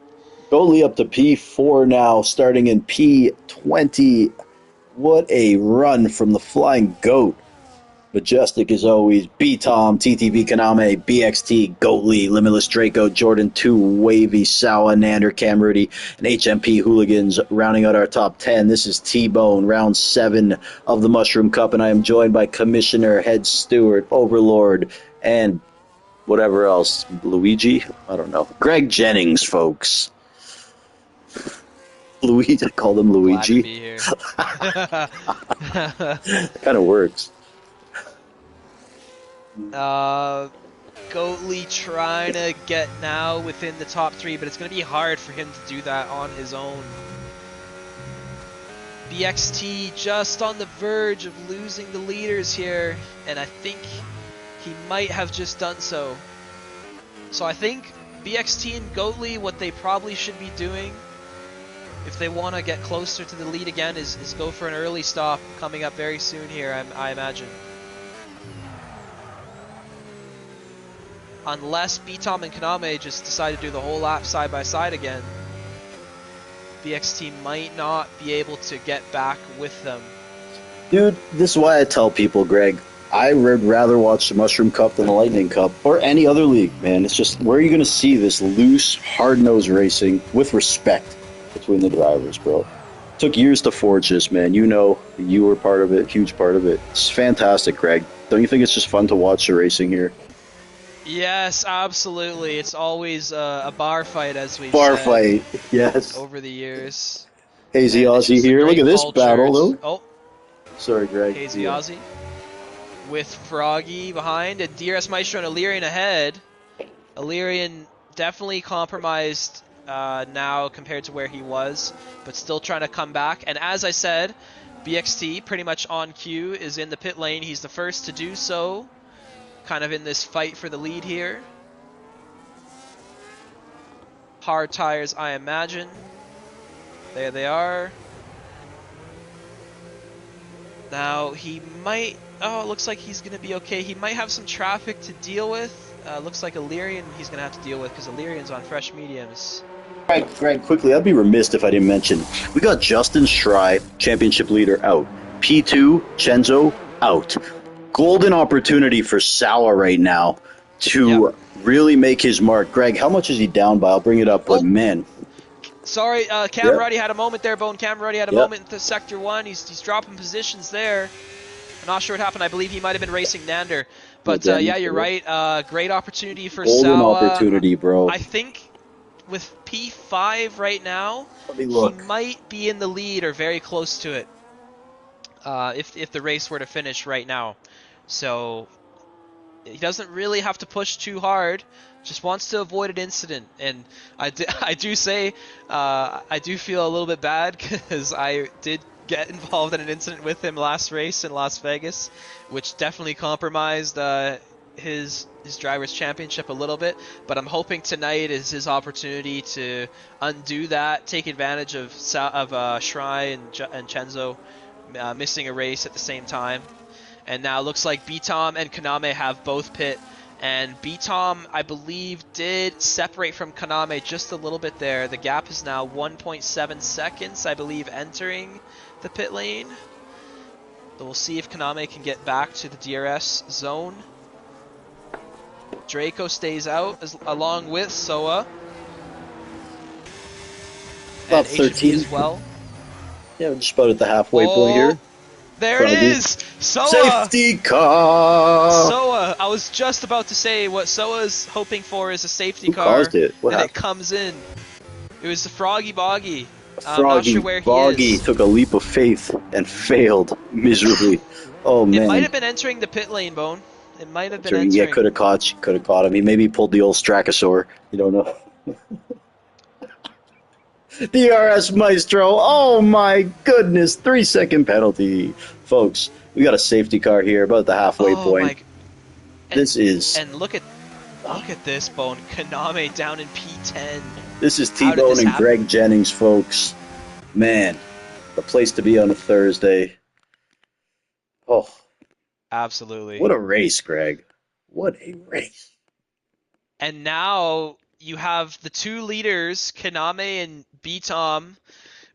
Goatly up to P4 now, starting in P20. What a run from the Flying Goat. Majestic as always. B-Tom, TTV Kaname, BXT, Goatly, Limitless Draco, Jordan 2, Wavy, Sawa, Nander, Cam Rudy, and HMP Hooligans rounding out our top 10. This is T-Bone, round 7 of the Mushroom Cup, and I am joined by Commissioner, Head Steward, Overlord, and whatever else. Luigi? I don't know. Greg Jennings, folks. Luigi, I called him Glad to Luigi. be here. Kind of works. Goatly trying to get now within the top 3, but it's going to be hard for him to do that on his own. BXT just on the verge of losing the leaders here, and I think he might have just done so. So I think BXT and Goatly, what they probably should be doing if they want to get closer to the lead again is go for an early stop coming up very soon here, I imagine. Unless B-Tom and Kaname just decide to do the whole lap side by side again, BXT might not be able to get back with them. Dude, this is why I tell people, Greg, I would rather watch the Mushroom Cup than the Lightning Cup or any other league, man. It's just, where are you going to see this loose, hard-nosed racing with respect between the drivers, bro? Took years to forge this, man. You know, you were part of it, huge part of it. It's fantastic, Greg. Don't you think it's just fun to watch the racing here? Yes, absolutely. It's always a bar fight, as we've Bar said fight, yes. over the years. Hazy And it's Aussie just a here. Look great at this culture. battle, though. Oh, Sorry, Greg. Hazy Yeah. Aussie with Froggy behind and DRS Maestro and Illyrian ahead. Illyrian definitely compromised now compared to where he was, but still trying to come back. And as I said, BXT pretty much on cue is in the pit lane. He's the first to do so, kind of in this fight for the lead here. Hard tires, I imagine. There they are. Now he might, oh, it looks like he's going to be okay. He might have some traffic to deal with. Looks like Illyrian he's going to have to deal with because Illyrian's on fresh mediums. Greg, quickly, I'd be remiss if I didn't mention, we got Justin Schrei, championship leader, out. P2, Chenzo, out. Golden opportunity for Sawa right now to really make his mark. Greg, how much is he down by? I'll bring it up, but man. Sorry, Cam Ruddy had a moment there, Bone. Cam Ruddy had a moment in Sector 1. He's dropping positions there. I'm not sure what happened. I believe he might have been racing Nander. But yeah, you're right. Great opportunity for Sawa. Golden opportunity, bro. I think with P5 right now, Let me look. he might be in the lead or very close to it if the race were to finish right now. So he doesn't really have to push too hard. Just wants to avoid an incident, and I do say I do feel a little bit bad because I did get involved in an incident with him last race in Las Vegas, which definitely compromised his driver's championship a little bit. But I'm hoping tonight is his opportunity to undo that, take advantage of Schrei and Chenzo missing a race at the same time. And now it looks like B-Tom and Kaname have both pit. And B-Tom, I believe, did separate from Kaname just a little bit there. The gap is now 1.7 seconds, I believe, entering the pit lane. So we'll see if Kaname can get back to the DRS zone. Draco stays out along with Soa. About and 13 as well. Yeah, we're just about at the halfway point here. There it is! Soa! Safety car! Soa! I was just about to say what Soa's hoping for is a safety Who car. caused it? What and happened? it comes in. It was the Froggy Boggy. Froggy I'm not sure where Boggy he is. took a leap of faith and failed miserably. Oh, man. It might have been entering the pit lane, Bone. It might have been entering. Yeah, could have caught him. He maybe pulled the old Strachosaur. You don't know. DRS Maestro. Oh my goodness. 3-second penalty. Folks, we got a safety car here about the halfway point. This is... And look at this, Bone. Kaname down in P10. This is T-Bone and Greg Jennings, folks. Man, the place to be on a Thursday. Oh. Absolutely. What a race, Greg. What a race. And now you have the two leaders, Kaname and B-Tom,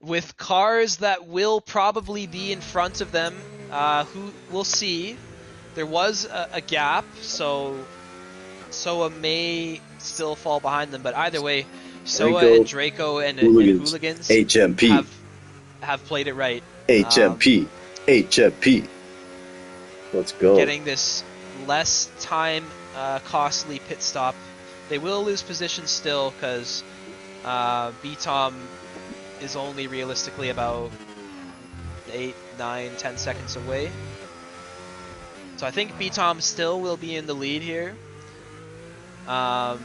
with cars that will probably be in front of them. Who we'll see. there was a gap, so Soa may still fall behind them, but either way, Soa and Draco and Hooligans HMP. have played it right. HMP. HMP. Let's go. Getting this less time costly pit stop. They will lose position still because BTOM is only realistically about 8, 9, 10 seconds away. So I think BTOM still will be in the lead here. But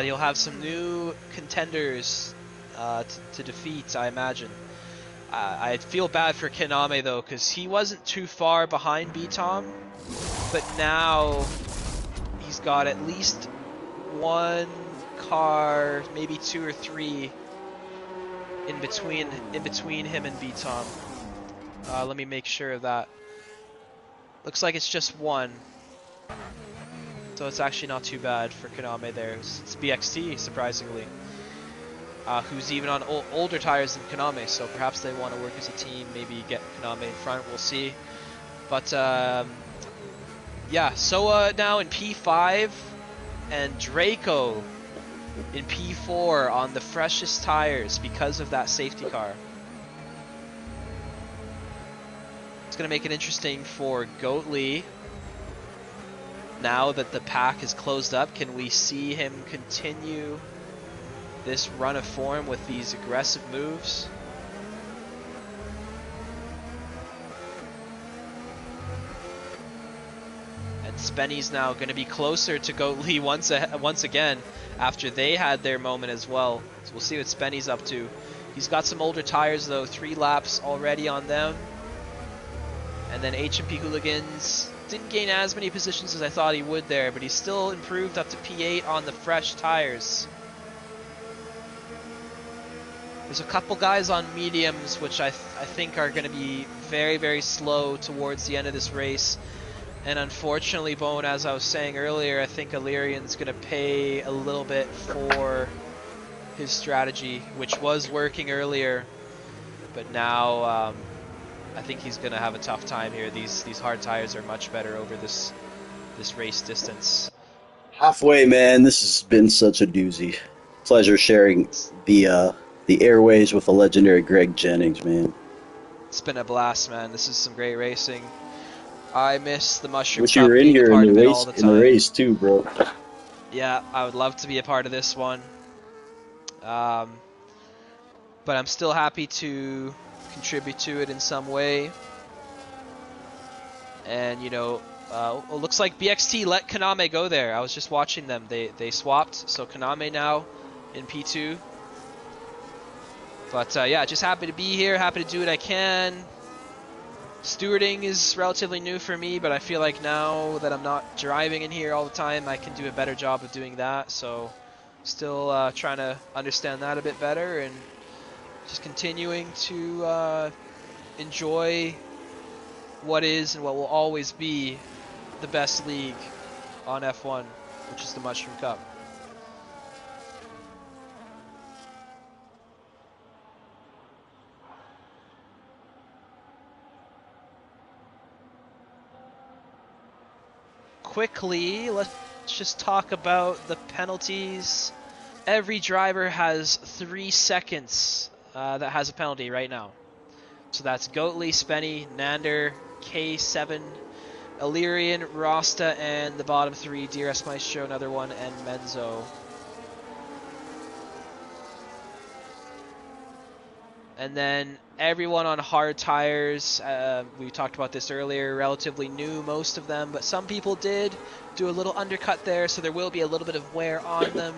he'll have some new contenders to defeat, I imagine. I feel bad for Kaname though, because he wasn't too far behind BTOM, but now he's got at least one car, maybe 2 or 3 in between him and BTOM. Let me make sure of that. Looks like it's just one. So it's actually not too bad for Kaname there. It's BXT, surprisingly. Who's even on older tires than Kaname, so perhaps they want to work as a team, maybe get Kaname in front, we'll see. But yeah, Soa now in P5, and Draco in P4 on the freshest tires because of that safety car. It's going to make it interesting for Goatly. Now that the pack is closed up, can we see him continue this run of form with these aggressive moves? And Spenny's now going to be closer to Goatly once again after they had their moment as well. So we'll see what Spenny's up to. He's got some older tires though, 3 laps already on them. And then HMP Hooligans didn't gain as many positions as I thought he would there, but he's still improved up to P8 on the fresh tires. There's a couple guys on mediums which I think are going to be very, very slow towards the end of this race. And unfortunately, Bone, as I was saying earlier, I think Illyrian's going to pay a little bit for his strategy, which was working earlier. But now I think he's going to have a tough time here. These hard tires are much better over this race distance. Halfway, man. This has been such a doozy. Pleasure sharing the airways with the legendary Greg Jennings, man. It's been a blast, man. This is some great racing. I miss the Mushroom Wish Cup, you were in here being a part in of the it race, all the in the time. race too, bro. Yeah, I would love to be a part of this one. But I'm still happy to contribute to it in some way. And you know, it looks like BXT let Kaname go there. I was just watching them. They swapped, so Kaname now in P2. But yeah, just happy to be here, happy to do what I can. Stewarding is relatively new for me, but I feel like now that I'm not driving in here all the time, I can do a better job of doing that. So still trying to understand that a bit better, and just continuing to enjoy what is and what will always be the best league on F1, which is the Mushroom Cup. Quickly, let's just talk about the penalties. Every driver has 3 seconds that has a penalty right now. So that's Goatly, Spenny, Nander, K7, Illyrian, Rasta, and the bottom 3, DRS Maestro, another one, and Menzo. And then everyone on hard tires, we talked about this earlier, relatively new, most of them, but some people did do a little undercut there, so there will be a little bit of wear on them.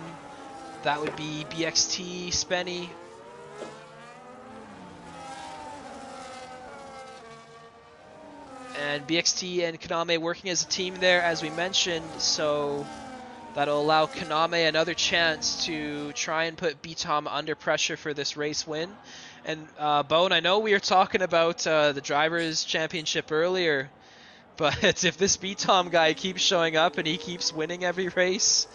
That would be BXT, Spenny. And BXT and Kaname working as a team there, as we mentioned, so that'll allow Kaname another chance to try and put BTOM under pressure for this race win. And Bone, I know we were talking about the Drivers' Championship earlier, but if this BTOM guy keeps showing up and he keeps winning every race,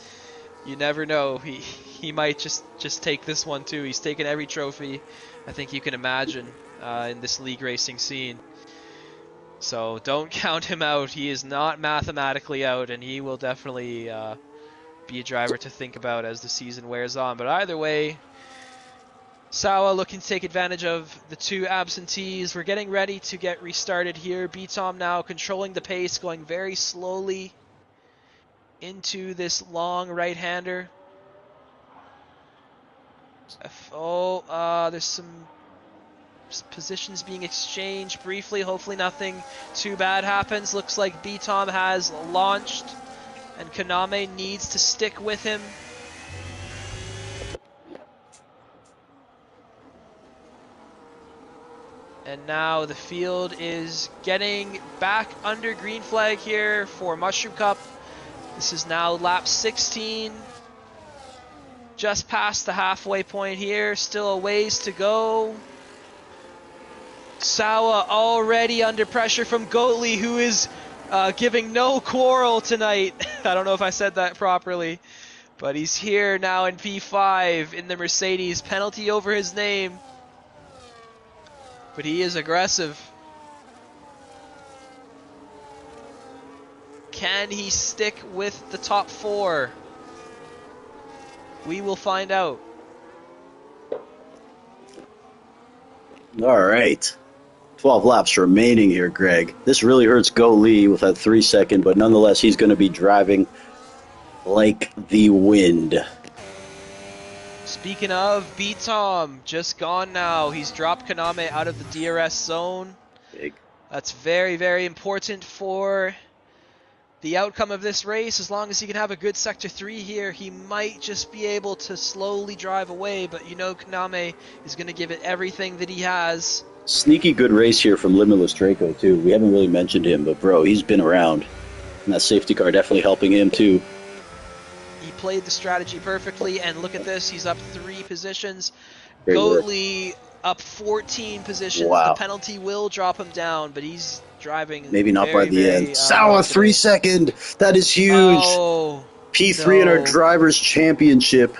you never know. He might just take this one too. He's taken every trophy I think you can imagine in this league racing scene. So don't count him out. He is not mathematically out, and he will definitely be a driver to think about as the season wears on. But either way, Sawa looking to take advantage of the two absentees. We're getting ready to get restarted here. BTOM now controlling the pace, going very slowly into this long right-hander. There's some positions being exchanged briefly. Hopefully nothing too bad happens. Looks like BTOM has launched, and Kaname needs to stick with him. And now the field is getting back under green flag here for Mushroom Cup. This is now lap 16. Just past the halfway point here. Still a ways to go. Sawa already under pressure from Goatley, who is giving no quarrel tonight. I don't know if I said that properly. But he's here now in P5 in the Mercedes. Penalty over his name. But he is aggressive. Can he stick with the top four? We will find out. All right. 12 laps remaining here, Greg. This really hurts Go Lee with that 3 second, but nonetheless, he's going to be driving like the wind. Speaking of, BTOM just gone now. He's dropped Kaname out of the DRS zone. Big. That's very, very important for the outcome of this race. As long as he can have a good Sector 3 here, he might just be able to slowly drive away, but you know Kaname is going to give it everything that he has. Sneaky good race here from Limitless Draco, too. We haven't really mentioned him, but bro, he's been around. And that safety car definitely helping him, too. He played the strategy perfectly, and look at this. He's up 3 positions. Great work. Goatley up 14 positions. Wow. The penalty will drop him down, but he's driving Maybe not by the end. Sawa Sawa, 3 second. That is huge. Oh, P3 in our no. Drivers' Championship.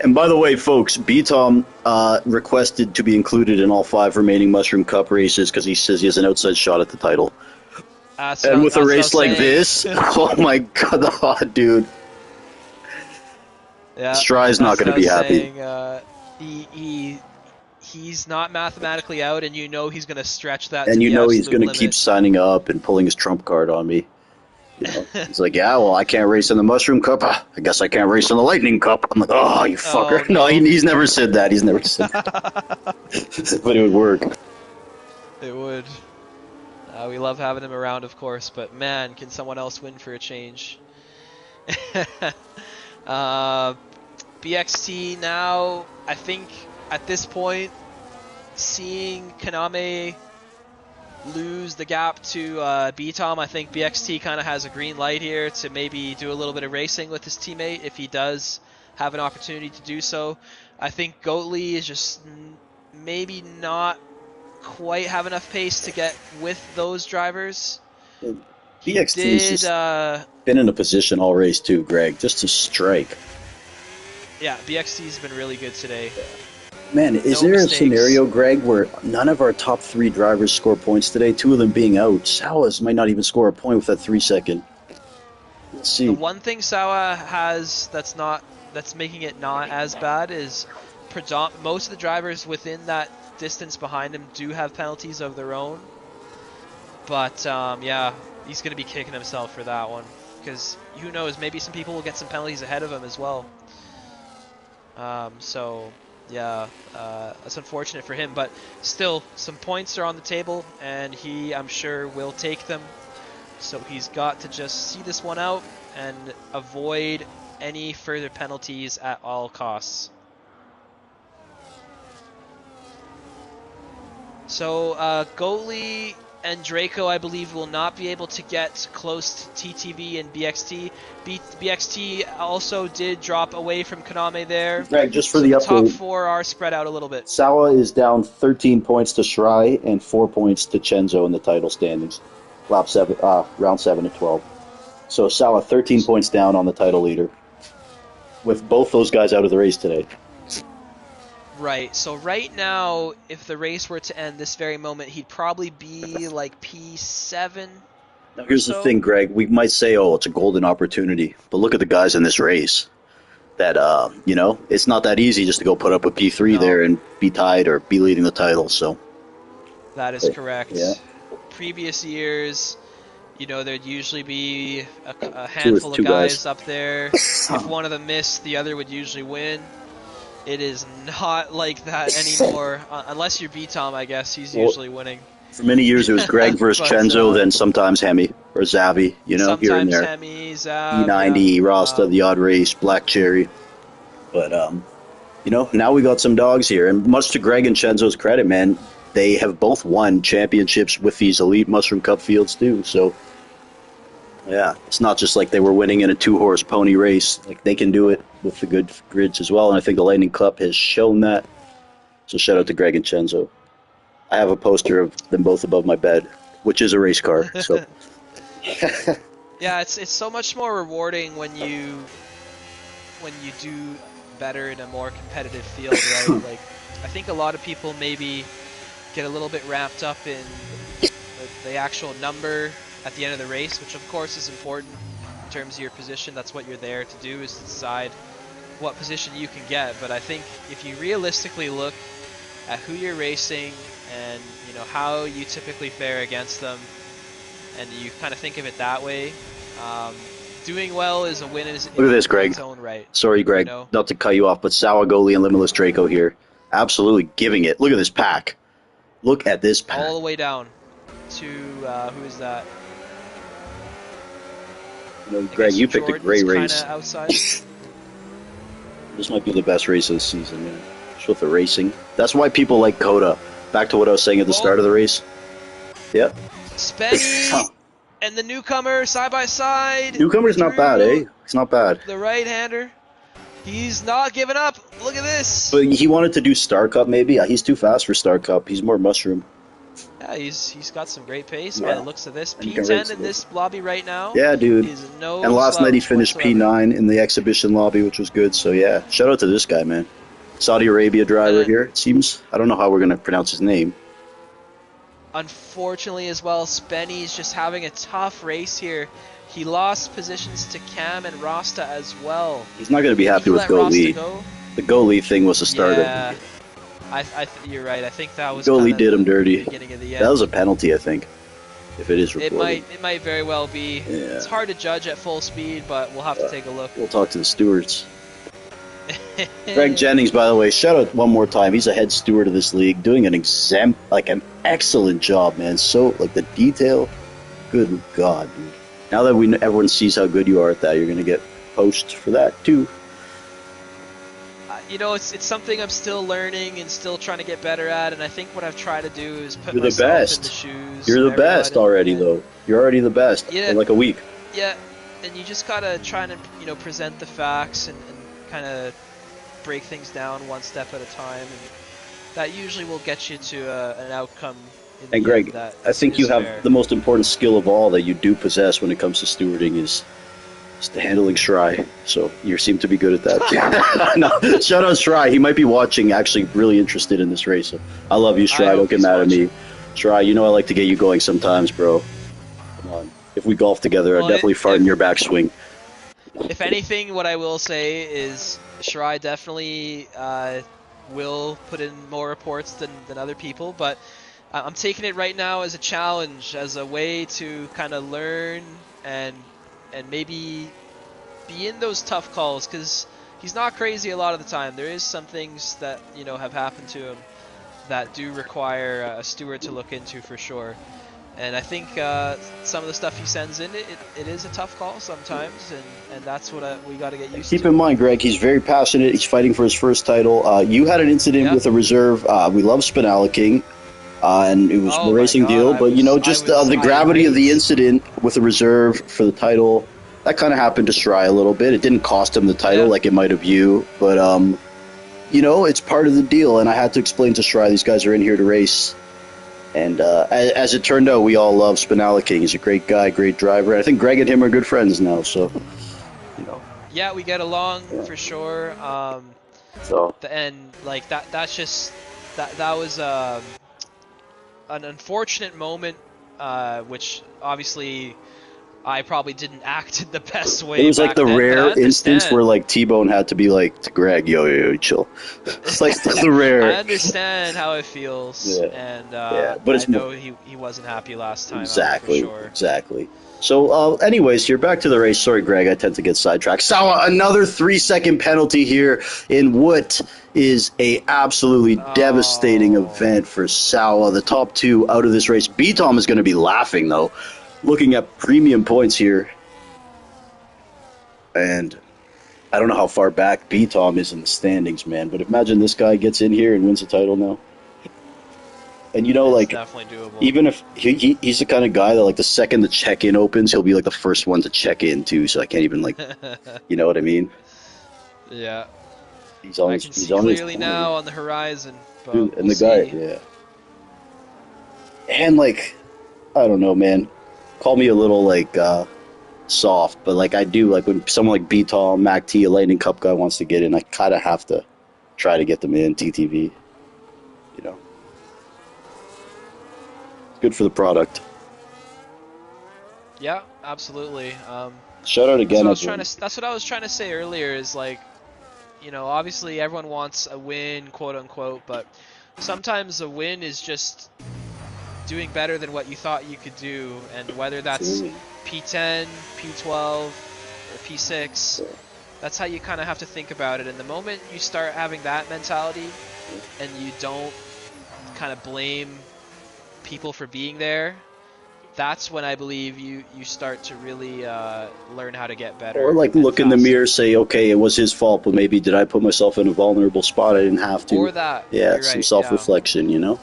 And by the way, folks, BTOM requested to be included in all 5 remaining Mushroom Cup races because he says he has an outside shot at the title. And with a race like this, oh my god, dude. Yeah, Strye's not going to be happy. He's not mathematically out, and you know he's going to stretch that. And to you the know he's absolute going to keep limit. signing up and pulling his trump card on me. You know? He's like, yeah, well, I can't race in the Mushroom Cup. I guess I can't race in the Lightning Cup. I'm like, oh, you fucker. Oh, no, no. he's never said that. He's never said that. But it would work. It would. We love having him around, of course, but man, can someone else win for a change? BXT now, I think at this point, seeing Kaname lose the gap to BTOM, I think BXT kind of has a green light here to maybe do a little bit of racing with his teammate if he does have an opportunity to do so. I think Goatley is just maybe not quite have enough pace to get with those drivers. BXT's just been in a position all race too, Greg, just to strike. Yeah, BXT's been really good today. Man, is No there mistakes. a scenario, Greg, where none of our top 3 drivers score points today, 2 of them being out? Sawas might not even score a point with that 3 second. Let's see. The one thing Sawa has that's making it not as bad is most of the drivers within that distance behind him do have penalties of their own. But yeah, he's going to be kicking himself for that one because who knows, maybe some people will get some penalties ahead of him as well. So yeah, that's unfortunate for him, but still some points are on the table and he, I'm sure, will take them. So he's got to just see this one out and avoid any further penalties at all costs. So Goatley and Draco, I believe, will not be able to get close to TTV and BXT. BXT also did drop away from Kaname there. Greg, just for So the top update, 4 are spread out a little bit. Sawa is down 13 points to Shrai and 4 points to Chenzo in the title standings. Round 7 to 12. So Sawa 13 points down on the title leader, with both those guys out of the race today. Right. So right now, if the race were to end this very moment, he'd probably be like P7 Now, or here's the so. thing, Greg. We might say, oh, it's a golden opportunity, but look at the guys in this race. That it's not that easy just to go put up a P3 No, there and be tied or be leading the title. So, that is yeah, correct. Previous years, there'd usually be a two handful of two guys. guys up there. If one of them missed, the other would usually win. It is not like that anymore, unless you're B-Tom, I guess. He's Well, usually winning. for many years it was Greg versus But Chenzo, then sometimes Hemi or Zavi, here and sometimes there. Hemi, Zav, yeah. E90, Rasta, the odd race, Black Cherry. But now we got some dogs here, and much to Greg and Chenzo's credit, man, they have both won championships with these elite Mushroom Cup fields too. So yeah, it's not just like they were winning in a 2-horse pony race. Like they can do it with the good grids as well, and I think the Lightning Cup has shown that. So shout out to Greg and Chenzo. I have a poster of them both above my bed, which is a race car. So Yeah, it's so much more rewarding when you do better in a more competitive field, right? Like, I think a lot of people maybe get a little bit wrapped up in the actual number at the end of the race, which of course is important in terms of your position. That's what you're there to do, is to decide what position you can get. But I think if you realistically look at who you're racing and how you typically fare against them, and you kind of think of it that way, doing well is a win in look at this, Greg. its own right. Sorry, Greg, not to cut you off, but Sawagoli and Limitless Draco here, absolutely giving it. Look at this pack. Look at this pack. All the way down to who is that? Greg, you picked a great race. Outside. This might be the best race of the season, man. Just with the racing. That's why people like Coda. Back to what I was saying at the start of the race. Yep. Spenny and the newcomer side by side. Newcomer's not bad, eh? It's not bad. The right-hander. He's not giving up. Look at this. But he wanted to do Star Cup, maybe. He's too fast for Star Cup. He's more Mushroom. Yeah, he's got some great pace by the looks of this. And P10 in this lobby right now. Yeah, dude. And last night he finished P9 in the exhibition lobby, which was good. So yeah, shout out to this guy, man. Saudi Arabia driver here. It seems. I don't know how we're gonna pronounce his name. Unfortunately, as well, Spenny's just having a tough race here. He lost positions to Cam and Rasta as well. He's not gonna be happy with Go Lee. The Go Lee thing was the start of it. You're right. I think that was Go Lee did him dirty. Beginning of the end. That was a penalty, I think. If it is recorded. It might very well be. Yeah. It's hard to judge at full speed, but we'll have to take a look. We'll talk to the stewards. Greg Jennings, by the way, shout out one more time. He's a head steward of this league, doing an an excellent job, man. So the detail, good God, dude. Now that everyone sees how good you are at that, you're gonna get posts for that too. It's something I'm still learning and still trying to get better at, and I think what I've tried to do is put You're the myself best. in the shoes. You're the best already, though. You're already the best in like a week. Yeah, and you just gotta try and present the facts and kind of break things down one step at a time, and that usually will get you to an outcome. And Greg, I think you have the most important skill of all that you do possess when it comes to stewarding is the handling Shry. So you seem to be good at that. No, shout out Shry. He might be watching, actually really interested in this race. So I love you, Shry. Don't get mad at me. Shry, I like to get you going sometimes, bro. Come on. If we golf together, I'd definitely fart in your backswing. If anything, what I will say is Shry definitely will put in more reports than other people, but I'm taking it right now as a challenge, as a way to kind of learn and maybe be in those tough calls, because he's not crazy a lot of the time. There is some things that have happened to him that do require a steward to look into for sure. And I think some of the stuff he sends in, it is a tough call sometimes, and that's what we got to get used to. Keep in mind, Greg, he's very passionate. He's fighting for his first title. You had an incident with a reserve. We love Spinella King, and it was a racing deal. But, the gravity of the incident with the reserve for the title, that kind of happened to Shry a little bit. It didn't cost him the title like it might have you. But, it's part of the deal. And I had to explain to Shry, these guys are in here to race. And as it turned out, we all love Spinella King. He's a great guy, great driver. I think Greg and him are good friends now. So, Yeah, we get along for sure. So And like that's just that was an unfortunate moment, which obviously I probably didn't act in the best way it was like back the then, but I rare instance where understand. like T-Bone had to be like to Greg, yo, chill. It's like the I rare. understand how it feels, Yeah, and yeah, but I it's more know he wasn't happy last time out for exactly, sure. exactly. So, anyways, here back to the race. Sorry, Greg, I tend to get sidetracked. Sawa, another 3-second penalty here in what is a absolutely devastating Oh, event for Sawa. The top two out of this race. B Tom is going to be laughing though, looking at premium points here, and I don't know how far back B Tom is in the standings, man. But imagine this guy gets in here and wins the title now. And it's like definitely doable. even if he's the kind of guy that like the second the check in opens, he'll be like the first one to check in too. So I can't even like, you know what I mean? Yeah, I can He's see on his clearly corner, now on the horizon, dude. but And we'll the guy, see. yeah. And like, I don't know, man. Call me a little like soft, but like I do like when someone like B Tom, Mac T, a Lightning Cup guy wants to get in, I kind of have to try to get them in TTV. You know, it's good for the product. Yeah, absolutely. Shout out That's what again, I was trying everyone. to. That's what I was trying to say earlier. Is like, obviously everyone wants a win, quote unquote, but sometimes a win is just doing better than what you thought you could do, and whether that's Absolutely. P10, P12, or P6, that's how you kind of have to think about it. And the moment you start having that mentality, and you don't kind of blame people for being there, that's when I believe you start to really learn how to get Or better like and look in the mirror, faster. say, okay, it was his fault, but maybe did I put myself in a vulnerable spot? I didn't have to. Or that. Yeah, You're some right. Yeah. self-reflection, you know.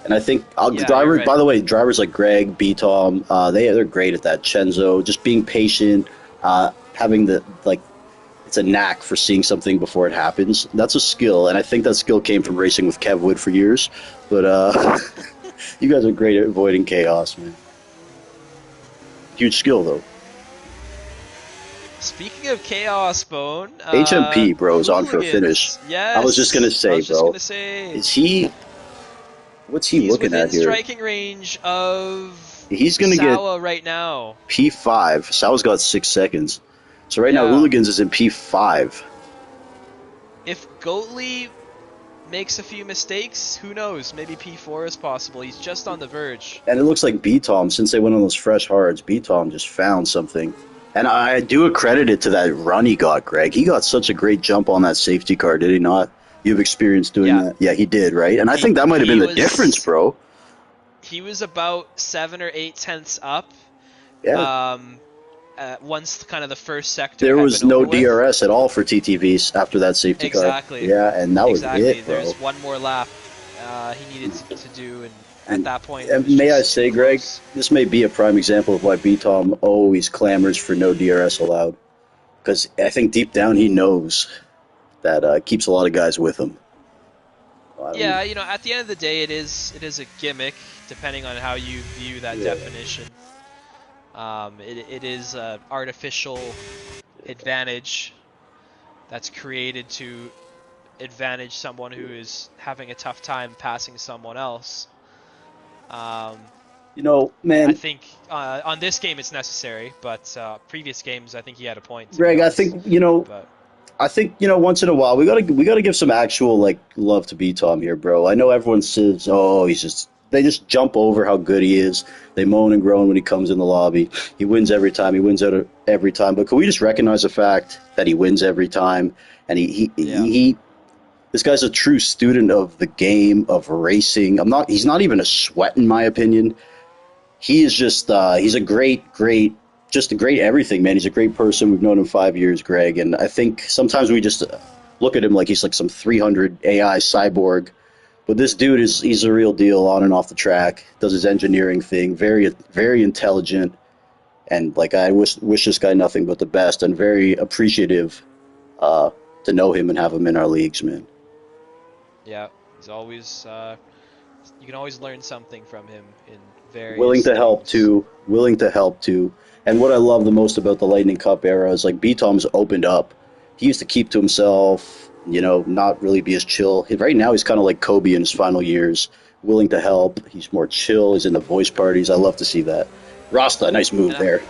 And I think Yeah, you're drivers. right. By the way, drivers like Greg, B Tom, they're great at that. Chenzo, just being patient, having the like, it's a knack for seeing something before it happens. That's a skill, and I think that skill came from racing with Kev Wood for years. But you guys are great at avoiding chaos, man. Huge skill though. Speaking of chaos, Bone, HMP, bro, is on for a finish. hooligans. I was just gonna Yes, I say, was just bro, gonna say is he? What's he he's looking at within here? striking range of He's gonna get Sawa right now. P5. Sal's got 6 seconds. So right now, Yeah. Hooligans is in P5. If Goatley makes a few mistakes, who knows? Maybe P4 is possible. He's just on the verge. And it looks like B Tom, since they went on those fresh hards, B Tom just found something. And I do accredit it to that run he got, Greg. He got such a great jump on that safety car, did he not? You've experienced doing Yeah. that. Yeah, he did, right? And I He think that might have been he the difference, was bro. he was about 7 or 8 tenths up. Yeah, Um, once kind of the first sector there had was been no over with. DRS at all for TTVs after that safety car. Exactly. Yeah, and that was Exactly. it, There's bro. one more lap he needed to do, and at And, that point it and was may I just too say, Greg, close. this may be a prime example of why B Tom always clamors for no DRS allowed. Because I think deep down he knows that keeps a lot of guys with him. Well, I don't know. Yeah, at the end of the day, it is a gimmick, depending on how you view that Yeah. definition. It is an artificial advantage that's created to advantage someone who is having a tough time passing someone else. Um, You know, I man, think on this game it's necessary, but previous games I think he had a point, to be Greg, honest. But I think once in a while we gotta give some actual like love to B Tom here, bro. I know everyone says, oh, they just jump over how good he is. They moan and groan when he comes in the lobby. He wins every time. He wins out every time. But can we just recognize the fact that he wins every time? And yeah, he this guy's a true student of the game of racing. He's not even a sweat in my opinion. He is just he's a just a great everything, man. He's a great person. We've known him 5 years, Greg, and I think sometimes we just look at him like he's like some 300 AI cyborg. But this dude he's a real deal on and off the track. Does his engineering thing, very intelligent, and like I wish this guy nothing but the best, and very appreciative uh, to know him and have him in our leagues, man. yeah, he's always you can always learn something from him in Willing various to help things. too, willing to help too. And what I love the most about the Lightning Cup era is like B Tom's opened up. He used to keep to himself. not really be as chill. Right now, he's kind of like Kobe in his final years, willing to help. He's more chill. He's in the voice parties. I love to see that. Rasta, nice move And there.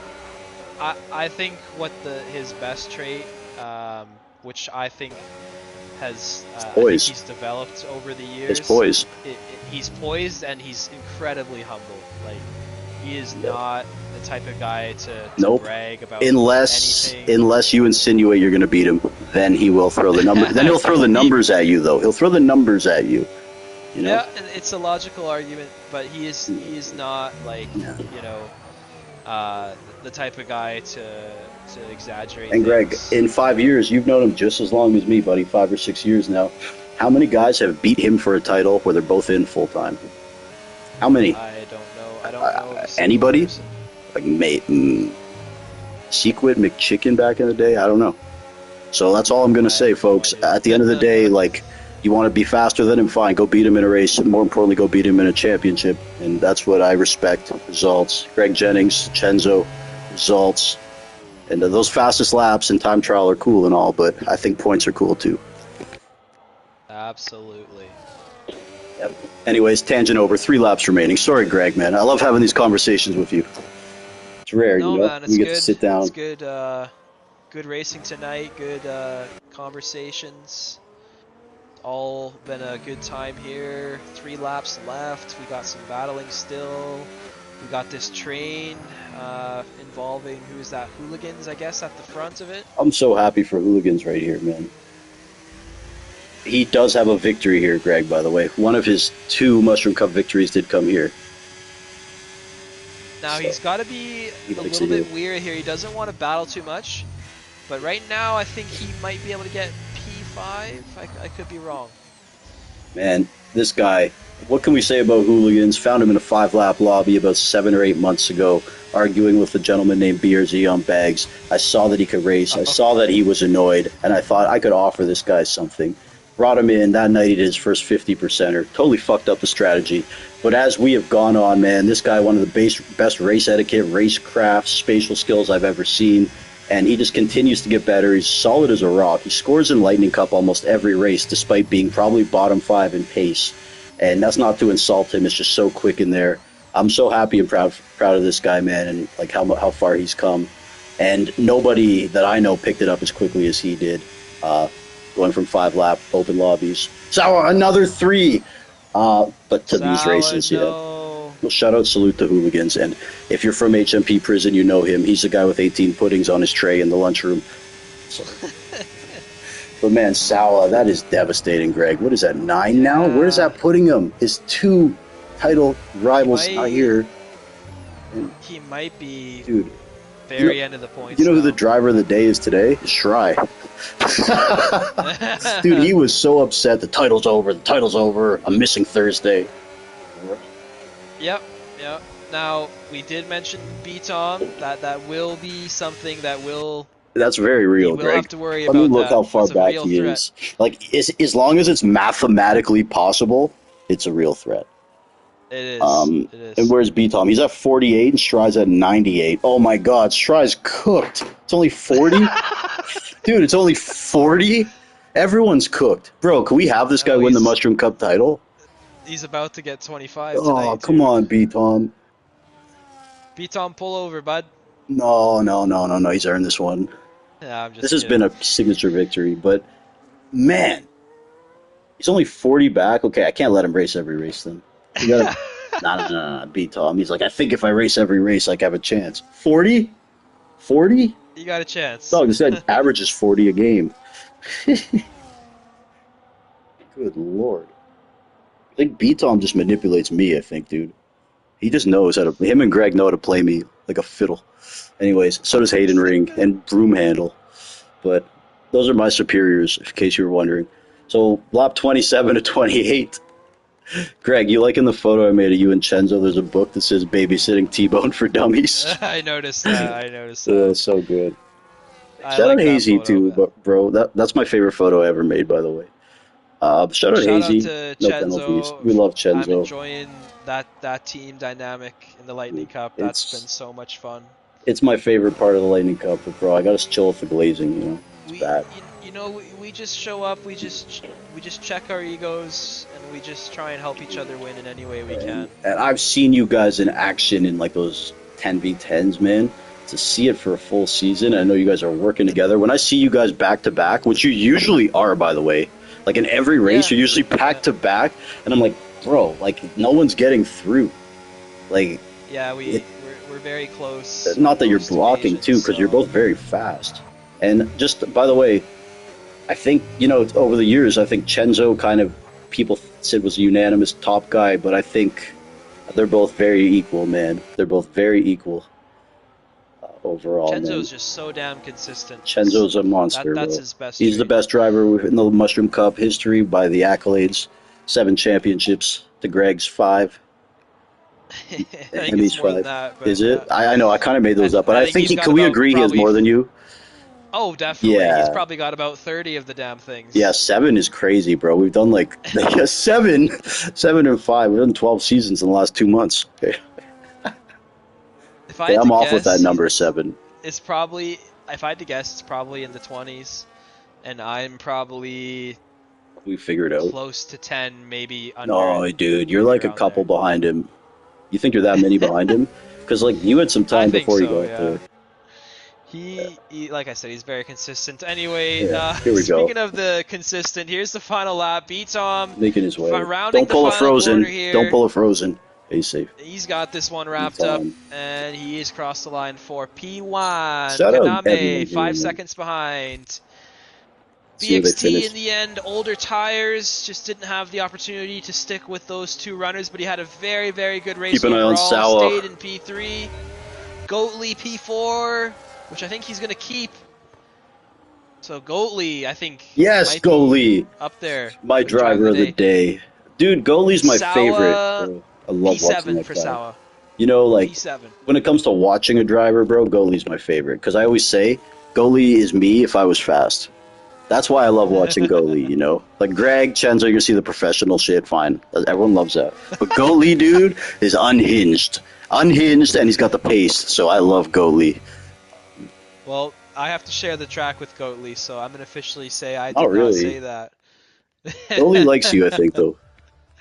I think what his best trait, which I think I think Poise. he's developed over the His years. poise. He's poised and he's incredibly humble. Like he is not the type of guy to Nope. brag about Unless anything. you insinuate you're going to beat him, then he will throw the number. Then he'll throw the numbers at you, though. He'll throw the numbers at you. Yeah, and it's a logical argument, but he is not like Yeah. the type of guy to exaggerate. And Greg, things. in 5 years, you've known him just as long as me, buddy. 5 or 6 years now. How many guys have beat him for a title where they're both in full time? How many? I don't know. I don't know. of a single Anybody? person. Like Sequid McChicken back in the day? I don't know. So that's all I'm going to say, folks. At the end of the day, like, you want to be faster than him, fine. Go beat him in a race. More importantly, go beat him in a championship. And that's what I respect. Results. Greg Jennings, Chenzo, results. And those fastest laps and time trial are cool and all, but I think points are cool too. Absolutely. Yep. Anyways, tangent over. 3 laps remaining. Sorry, Greg, man. I love having these conversations with you. It's rare, No, man, it's we get good. to sit down. It's good. Good racing tonight. Good conversations. All been a good time here. 3 laps left. We got some battling still. We got this train involving, who is that? Hooligans, I guess, at the front of it. I'm so happy for Hooligans right here, man. He does have a victory here, Greg, by the way. One of his 2 Mushroom Cup victories did come here. Now So, he's got to be he a likes little it bit here. weary here. He doesn't want to battle too much, but right now I think he might be able to get P5. I could be wrong. Man, this guy, what can we say about Hooligans? Found him in a 5-lap lobby about 7 or 8 months ago, arguing with a gentleman named BRZ on bags. I saw that he could race. I saw that he was annoyed, and I thought I could offer this guy something. Brought him in. That night he did his first 50%er. Totally fucked up the strategy. But as we have gone on, man, this guy, one of the best race etiquette, racecraft, spatial skills I've ever seen. And he just continues to get better. He's solid as a rock. He scores in Lightning Cup almost every race, despite being probably bottom 5 in pace. And that's not to insult him. It's just so quick in there. I'm so happy and proud of this guy, man, and like how far he's come. And nobody that I know picked it up as quickly as he did, going from 5-lap open lobbies. So another 3. But to these races, no. Well, shout out, salute to Hooligans. And if you're from HMP Prison, you know him. He's the guy with 18 puddings on his tray in the lunchroom. So. But man, Sawa, that is devastating, Greg. What is that, 9 now? Where is that putting him? His 2 title rivals out here. And, He might be dude, very end of the points. you know who now. the driver of the day is today? Shry. Dude, he was so upset. The title's over. I'm missing Thursday. Yep. Now we did mention B-Tom. That will be something that will. That's very real, We'll Greg. have to worry Let about me look that. how far It's a back real he threat. is. Like, as long as it's mathematically possible, it's a real threat. It is. And It is. where's B-Tom? He's at 48 and Stry's at 98. Oh my god, Stry's cooked. It's only 40? Dude, it's only 40? Everyone's cooked. Bro, can we have this guy win the Mushroom Cup title? He's about to get 25 tonight. Oh, come on, B-Tom. B-Tom, pull over, bud. No. He's earned this one. Yeah, I'm just. This has kidding. been a signature victory, but man, he's only 40 back. Okay, I can't let him race every race then. You gotta, nah, beat Tom. He's like, I think if I race every race, I have a chance. 40? 40? You got a chance. Dog, this guy averages 40 a game. Good lord. I think B-Tom just manipulates me, I think, dude. He just knows how to, him and Greg know how to play me like a fiddle. Anyways, so does Hayden Ring and Broom Handle. But those are my superiors, in case you were wondering. So, lap 27 to 28. Greg, you liking the photo I made of you and Chenzo? There's a book that says Babysitting T-Bone for Dummies. I noticed that. It's so good. I Shout like out that Hazy, photo. too, bro. That's my favorite photo I ever made, by the way. Shout out Hazy. to No Chenzo. penalties. We love I'm Chenzo. enjoying that team dynamic in the Lightning Cup. That's been so much fun. It's my favorite part of the Lightning Cup, but bro, I gotta chill with the glazing. It's We, bad. you know, we just show up, we just check our egos, and we just try and help each other win in any way we can. And I've seen you guys in action in like those 10v10s, man. To see it for a full season, I know you guys are working together. When I see you guys back to back, which you usually are, by the way, like in every race, Yeah. you're usually back to back, and I'm like, bro, like no one's getting through. Like, Yeah, we're very close. not that you're Close to blocking Asians, too, because you're so- both very fast. And just by the way, I think over the years, I think Chenzo kind of people said was a unanimous top guy, but I think they're both very equal, man. They're both very equal overall. Chenzo's man. just so damn consistent. Chenzo's a monster, That's bro. his best. He's the trait. best driver in the Mushroom Cup history by the accolades. 7 championships to Greg's 5. I think And he's it's more than 5. that. But Is it? yeah. I know. I kind of made those up, but I think he's got can we about agree he has probably- more than you? Oh, definitely. Yeah. He's probably got about 30 of the damn things. Yeah, 7 is crazy, bro. We've done like 7 and 5. We've done 12 seasons in the last 2 months. Okay. If I Yeah, had I'm to off with guess, that number 7. It's probably, if I had to guess, it's probably in the 20s, and I'm probably We figured out. close to 10, maybe under. No, it. dude, you're like a Around couple there. behind him. You think you're that many behind him? Because like you had some time think before you so, got yeah. there. He, like I said, he's very consistent. Anyway, Yeah, here we go. speaking of the consistent, here's the final lap. B-Tom, Making his way. rounding Don't the pull a final frozen. corner here. Don't pull a frozen. Stay safe. he's got this one wrapped up, B-Tom. and he is crossed the line for P1. Shout out Kaname, everyone 5 here, seconds behind. See where they BXT finish. in the end, older tires, just didn't have the opportunity to stick with those 2 runners, but he had a very, very good race Keep an eye on overall. Sawa. Stayed in P3. Goatley P4, which I think he's going to keep. So Goatley, I think, Yes, might be goalie. up there. My with driver of the day. Dude, goalie's my Sawa, favorite. Bro. I love watching P7 that for guy. Sawa. You know, like P7. when it comes to watching a driver, bro, goalie's my favorite. Because I always say, goalie is me if I was fast. That's why I love watching goalie, you know? Like Greg, Chenzo, you see the professional shit, fine. Everyone loves that. But goalie, dude, is unhinged. Unhinged, and he's got the pace, so I love goalie. Well, I have to share the track with Goatley, so I'm going to officially say I did Oh, not really? say that. Goalie likes you, I think, though.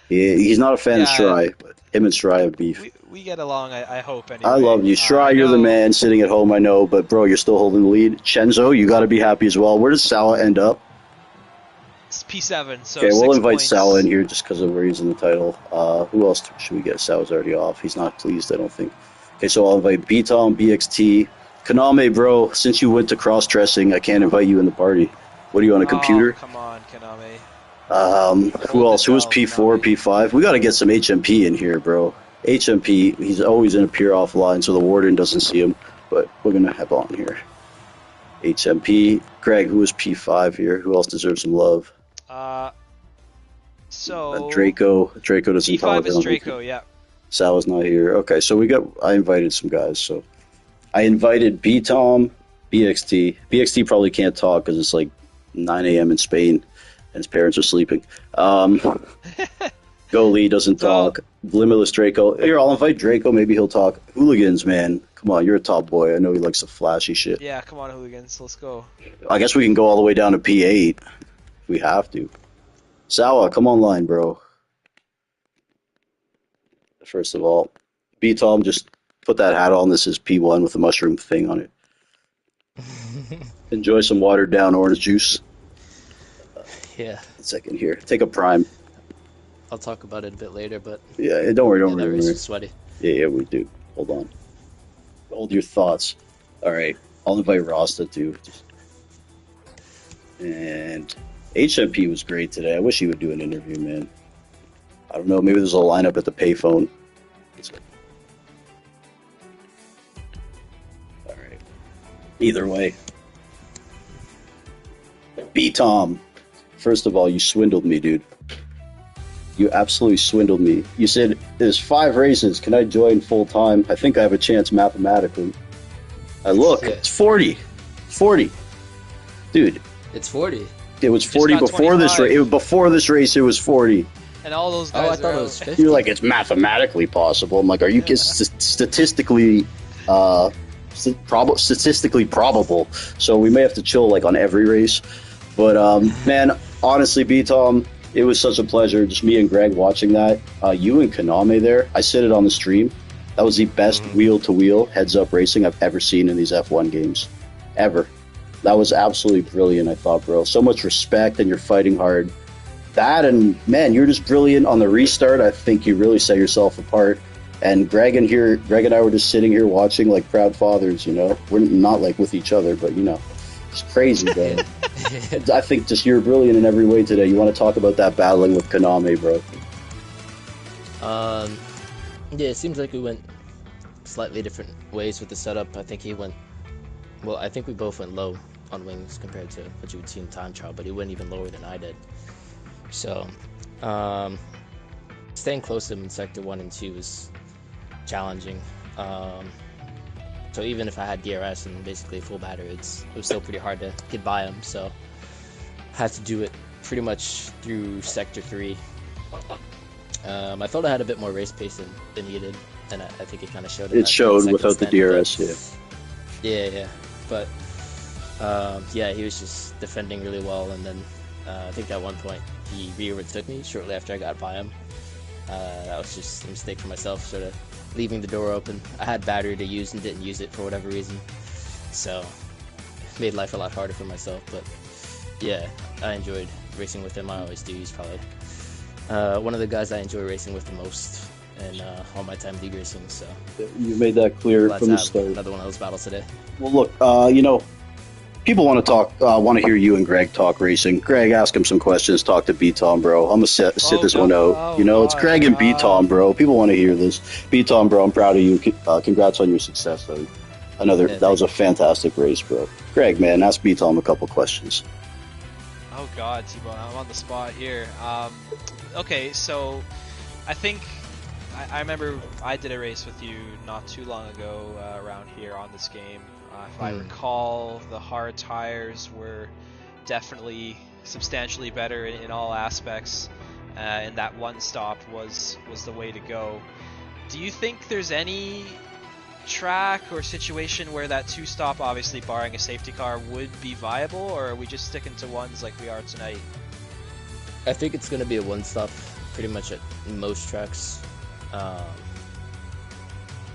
He's not a fan of Yeah. Stry, but him and Stry have beef. We get along, I hope, anyway. I love you. Stry, I you're the know- man sitting at home, I know, but bro, you're still holding the lead. Chenzo, you got to be happy as well. Where does Sawa end up? It's P7, so Okay, we'll 6 invite points. Sawa in here just because of where he's in the title. Who else should we get? Sawa's already off. He's not pleased, I don't think. Okay, so I'll invite B-Tom, BXT. Kaname, bro, since you went to cross-dressing, I can't invite you in the party. What are you on a Oh, computer? come on, Kaname. Who else? Who was down, P4, Kaname. P5? We got to get some HMP in here, bro. HMP, he's always in a peer offline, so the warden doesn't see him, but we're going to have on here. HMP. Greg, who was P5 here? Who else deserves some love? So Draco. Draco doesn't talk. P5 is Draco, yeah. Sal's not here. Okay, so I invited some guys. So I invited B-Tom, BXT. BXT probably can't talk because it's like 9 a.m. in Spain and his parents are sleeping. Goalie doesn't talk. Limitless Draco. Here, I'll invite Draco. Maybe he'll talk. Hooligans, man. Come on, you're a top boy. I know he likes the flashy shit. Yeah, come on, hooligans, let's go. I guess we can go all the way down to P8 if we have to. Sawa, come online, bro. First of all, B-Tom, just put that hat on. This is P1 with the mushroom thing on it. Enjoy some watered down orange juice. Yeah, A second here. Take a prime. I'll talk about it a bit later, but Yeah, don't worry, yeah, don't that worry. race Don't worry. was sweaty. Yeah, we do. Hold on. Hold your thoughts. All right, I'll invite Rasta too. And HMP was great today. I wish he would do an interview, man. I don't know. Maybe there's a lineup at the payphone. All right. Either way. B-Tom. First of all, you swindled me, dude. You absolutely swindled me. You said, there's 5 races. Can I join full time? I think I have a chance mathematically. I look, Yeah. it's 40. 40. Dude, It's 40. it was 40 got before this 25. race. Before this race, it was 40. And all those Oh, guys I thought are it was out. 50. You're like, it's mathematically possible. I'm like, are you statistically statistically probable. So we may have to chill like on every race. But man, honestly, B-Tom, it was such a pleasure. Just me and Greg watching that. You and Kaname there. I said it on the stream. That was the best wheel-to-wheel heads-up racing I've ever seen in these F1 games. Ever. That was absolutely brilliant, I thought, bro. So much respect, and you're fighting hard. That, and man, you're just brilliant on the restart. I think you really set yourself apart. And Greg and I were just sitting here watching like proud fathers, you know? We're not like with each other, but you know, it's crazy, bro. I think just you're brilliant in every way today. You want to talk about that battling with Kaname, bro? Yeah, it seems like we went slightly different ways with the setup. I think he went, well, I think we both went low on wings compared to what you would see in time trial, but he went even lower than I did. So, staying close to him in sector 1 and 2 was challenging. So even if I had DRS and basically full battery, it was still pretty hard to get by him. So I had to do it pretty much through sector 3. I felt I had a bit more race pace than he did, and I think it kind of showed. It showed without the DRS, yeah. But yeah, he was just defending really well, and then I think at one point he re-overtook me shortly after I got by him. That was just a mistake for myself, sort of leaving the door open. I had battery to use and didn't use it for whatever reason, so it made life a lot harder for myself. But yeah, I enjoyed racing with him. I always do. He's probably one of the guys I enjoy racing with the most in all my time league racing. So you made that clear from the start. Another one of those battles today. Well, look, you know, people want to talk, want to hear you and Greg talk racing. Greg, ask him some questions. Talk to B-Tom, bro. I'm gonna sit this one out. You know, it's Greg and B-Tom, bro. People want to hear this. B-Tom, bro, I'm proud of you. Congrats on your success, though. That was a fantastic race, bro. Greg, man, ask B-Tom a couple questions. Oh God, T-Bone, I'm on the spot here. Okay, so I think I remember I did a race with you not too long ago around here on this game. If I recall, the hard tires were definitely substantially better in all aspects, and that one stop was the way to go. Do you think there's any track or situation where that two-stop, obviously barring a safety car, would be viable, or are we just sticking to ones like we are tonight? I think it's going to be a one-stop pretty much at most tracks. I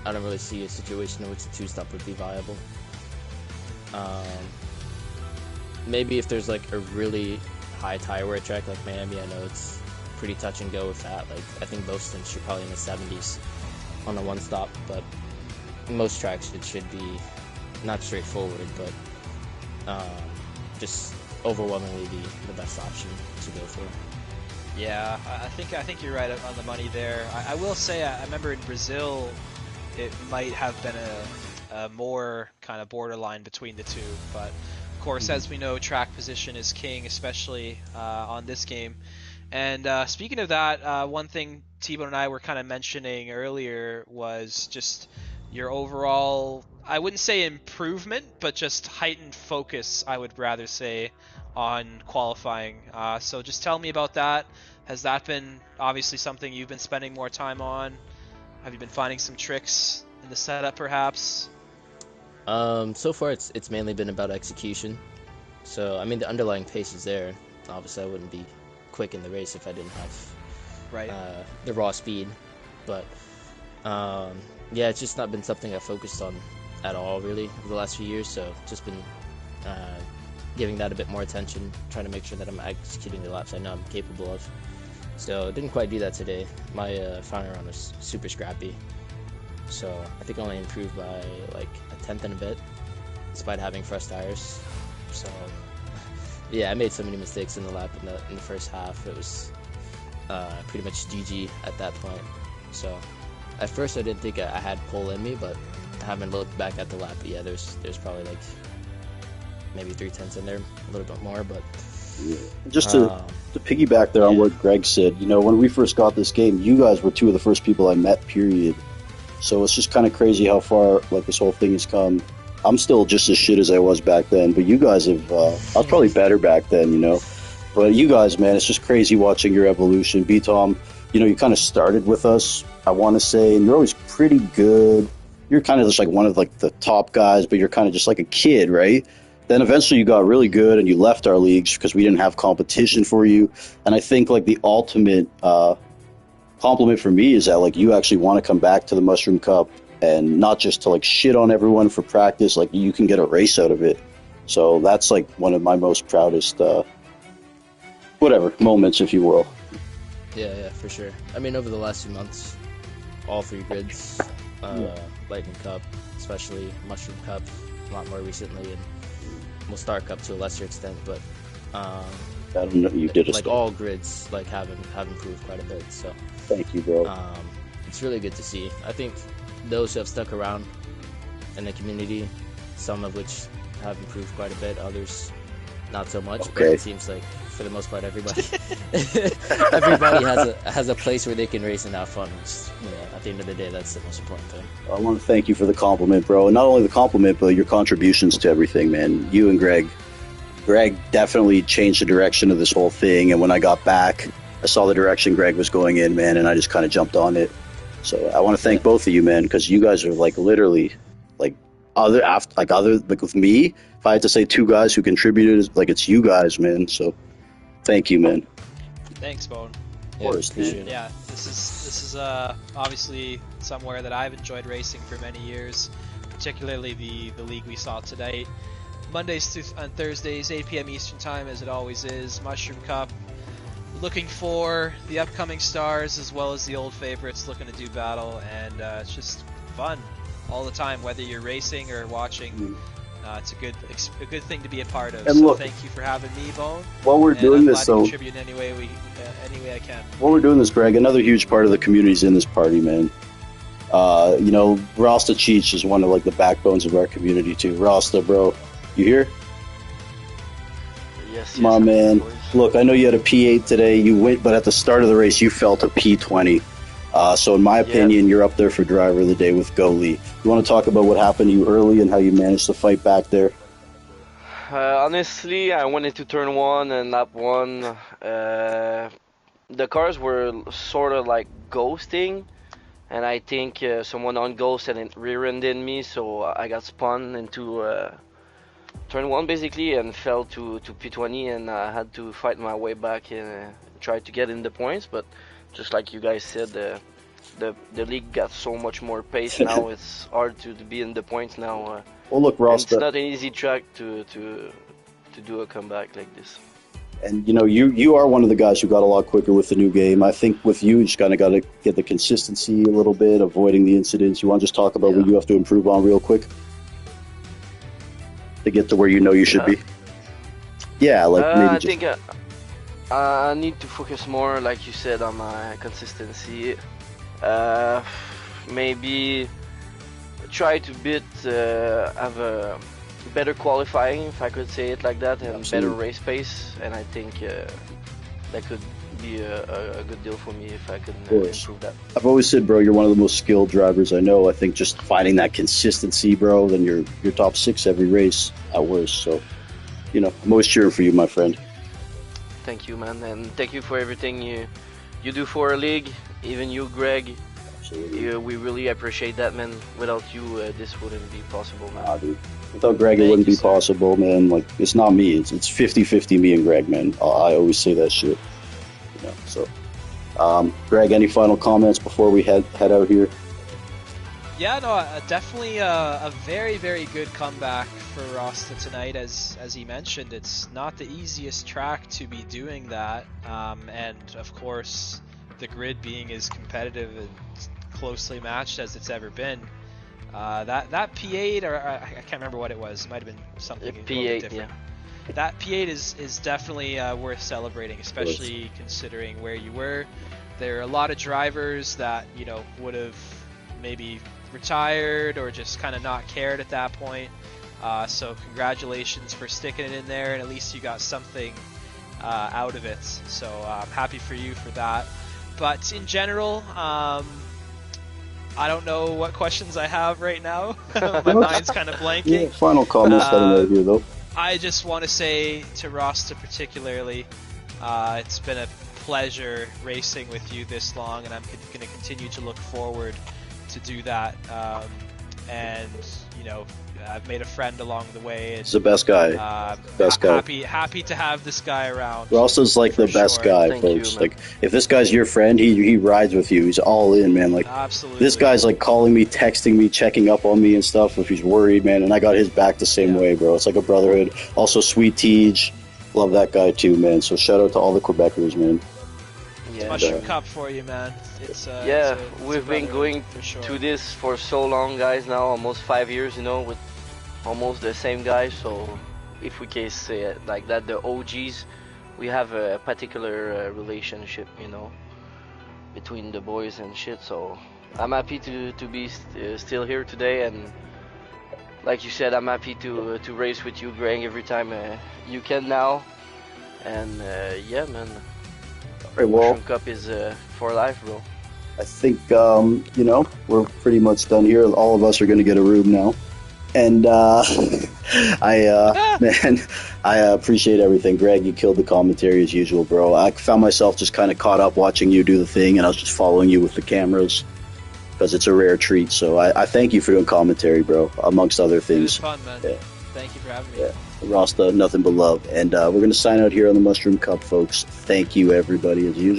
don't really see a situation in which a two-stop would be viable. Maybe if there's like a really high tire wear track like Miami, I know it's pretty touch and go with that. Like I think Boston should probably in the 70s on a one-stop, but most tracks it should be not straightforward, but just overwhelmingly the best option to go for. Yeah, I think you're right on the money there. I will say I remember in Brazil it might have been a more kind of borderline between the two, but of course as we know, track position is king, especially on this game. And speaking of that, one thing T-Bone and I were kind of mentioning earlier was just your overall, I wouldn't say improvement, but just heightened focus, I would rather say, on qualifying. So just tell me about that. Has that been obviously something you've been spending more time on? Have you been finding some tricks in the setup perhaps? So far it's mainly been about execution. So I mean the underlying pace is there. Obviously I wouldn't be quick in the race if I didn't have the raw speed, but yeah, it's just not been something I focused on at all really over the last few years. So just been giving that a bit more attention, trying to make sure that I'm executing the laps I know I'm capable of. So I didn't quite do that today. My final round was super scrappy, so I think I only improved by like a tenth and a bit, despite having fresh tires. So yeah, I made so many mistakes in the lap in the first half. It was pretty much GG at that point. So at first I didn't think I had pole in me, but I haven't looked back at the lap. But yeah, there's probably like maybe 3/10 in there, a little bit more, but just to piggyback there on what Greg said, you know, when we first got this game, you guys were two of the first people I met, period. So it's just kind of crazy how far like this whole thing has come. I'm still just as shit as I was back then, but you guys have, I was probably better back then, you know. But you guys, man, it's just crazy watching your evolution. B-Tom, you know, you kind of started with us, I want to say, and you're always pretty good. you're kind of just like one of like the top guys, but you're kind of just like a kid, right? Then eventually you got really good and you left our leagues because we didn't have competition for you. And I think like the ultimate compliment for me is that like you actually want to come back to the Mushroom Cup and not just to like shit on everyone for practice. Like you can get a race out of it. So that's like one of my most proudest moments, if you will. Yeah, for sure. I mean, over the last few months, all 3 grids, Lightning Cup, especially Mushroom Cup, a lot more recently, and Star Cup to a lesser extent, but I don't know, you did like all grids like have improved quite a bit. So thank you, bro. It's really good to see. I think those who have stuck around in the community, some of which have improved quite a bit, others not so much. Okay. But it seems like for the most part, everybody has a place where they can race and have fun. Which, at the end of the day, that's the most important thing. I want to thank you for the compliment, bro. And not only the compliment, but your contributions to everything, man. You and Greg definitely changed the direction of this whole thing. And when I got back, I saw the direction Greg was going in, man, and I just kind of jumped on it. So I want to thank both of you, man, because you guys are like literally like with me. If I had to say 2 guys who contributed, like it's you guys, man. So thank you, man. Thanks, Bone. Of course, dude. Yeah, this is obviously somewhere that I've enjoyed racing for many years, particularly the league we saw tonight. Mondays and Thursdays, 8 p.m. Eastern Time, as it always is. Mushroom Cup. Looking for the upcoming stars as well as the old favorites looking to do battle, and it's just fun all the time, whether you're racing or watching. It's a good thing to be a part of. And so look, thank you for having me, Bone. While we're doing this, so contribute in any way I can. While we're doing this, Greg, another huge part of the community is in this party, man. Rasta Cheech is one of like the backbones of our community too. Rasta, bro, you here? Yes, my man. Look, I know you had a P8 today. You went, but at the start of the race, you felt a P20. So in my opinion, you're up there for driver of the day with Go Lee. You want to talk about what happened to you early and how you managed to fight back there? Honestly, I went into turn 1 and lap 1. The cars were sort of like ghosting, and I think someone on ghost and it rear-ended me, so I got spun into turn 1 basically and fell to P20, and I had to fight my way back and try to get in the points, but just like you guys said, the league got so much more pace now. It's hard to be in the points now. Well, look, Ross, it's not an easy track to do a comeback like this. And you are one of the guys who got a lot quicker with the new game. I think with you just kind of got to get the consistency a little bit, avoiding the incidents. You want to just talk about what you have to improve on real quick to get to where you should be? Yeah, like maybe I think I need to focus more, like you said, on my consistency. Maybe try to have a better qualifying, if I could say it like that, and better race pace. And I think that could be a good deal for me if I could improve that. I've always said, bro, you're one of the most skilled drivers I know. I think just finding that consistency, bro, then you're top 6 every race at worst. So, I'm always cheering for you, my friend. Thank you, man, and thank you for everything you do for our league. Even you, Greg. Absolutely. We really appreciate that, man. Without you, this wouldn't be possible, man. Dude. Without Greg, it wouldn't be possible, man. Like, it's not me. It's 50-50 me and Greg, man. I always say that shit. So, Greg, any final comments before we head out here? Yeah, no, definitely a very, very good comeback for Rasta tonight. As he mentioned, it's not the easiest track to be doing that, and of course, the grid being as competitive and closely matched as it's ever been. That P8, or I can't remember what it was. It might have been something P8, different. Yeah. That P8 is definitely worth celebrating, especially considering where you were. There are a lot of drivers that would have maybe retired or just kind of not cared at that point. So congratulations for sticking it in there, and at least you got something out of it. So I'm happy for you for that. But in general, I don't know what questions I have right now. My mind's kind of blanking. Yeah, final comments right here, though. I just want to say to Rasta particularly, it's been a pleasure racing with you this long, and I'm going to continue to look forward to do that. and you know, I've made a friend along the way. He's the best guy. Best guy. Happy to have this guy around. Rosta's like the best guy, Thank folks. you, like, if this guy's your friend, he rides with you. He's all in, man. Like, absolutely. This guy's like calling me, texting me, checking up on me and stuff if he's worried, man. And I got his back the same way, bro. It's like a brotherhood. Also, Sweet Tej, love that guy too, man. So shout out to all the Quebecers, man. It's Mushroom Cup for you, man. We've been going to this for so long, guys. Now almost 5 years, you know, with almost the same guys. So if we can say it like that, the OGs, we have a particular relationship, you know, between the boys and shit. So I'm happy to be still here today, and like you said, I'm happy to race with you, Greg, every time you can now. And yeah, man. All right, well, Mushroom Cup is for life, bro. I think you know, we're pretty much done here. All of us are going to get a room now. And I appreciate everything. Greg, you killed the commentary as usual, bro. I found myself just kind of caught up watching you do the thing, and I was just following you with the cameras because it's a rare treat. So I thank you for doing commentary, bro, amongst other things. It was fun, man. Yeah. Thank you for having me. Yeah. Rasta, nothing but love. And we're going to sign out here on the Mushroom Cup, folks. Thank you, everybody, as usual.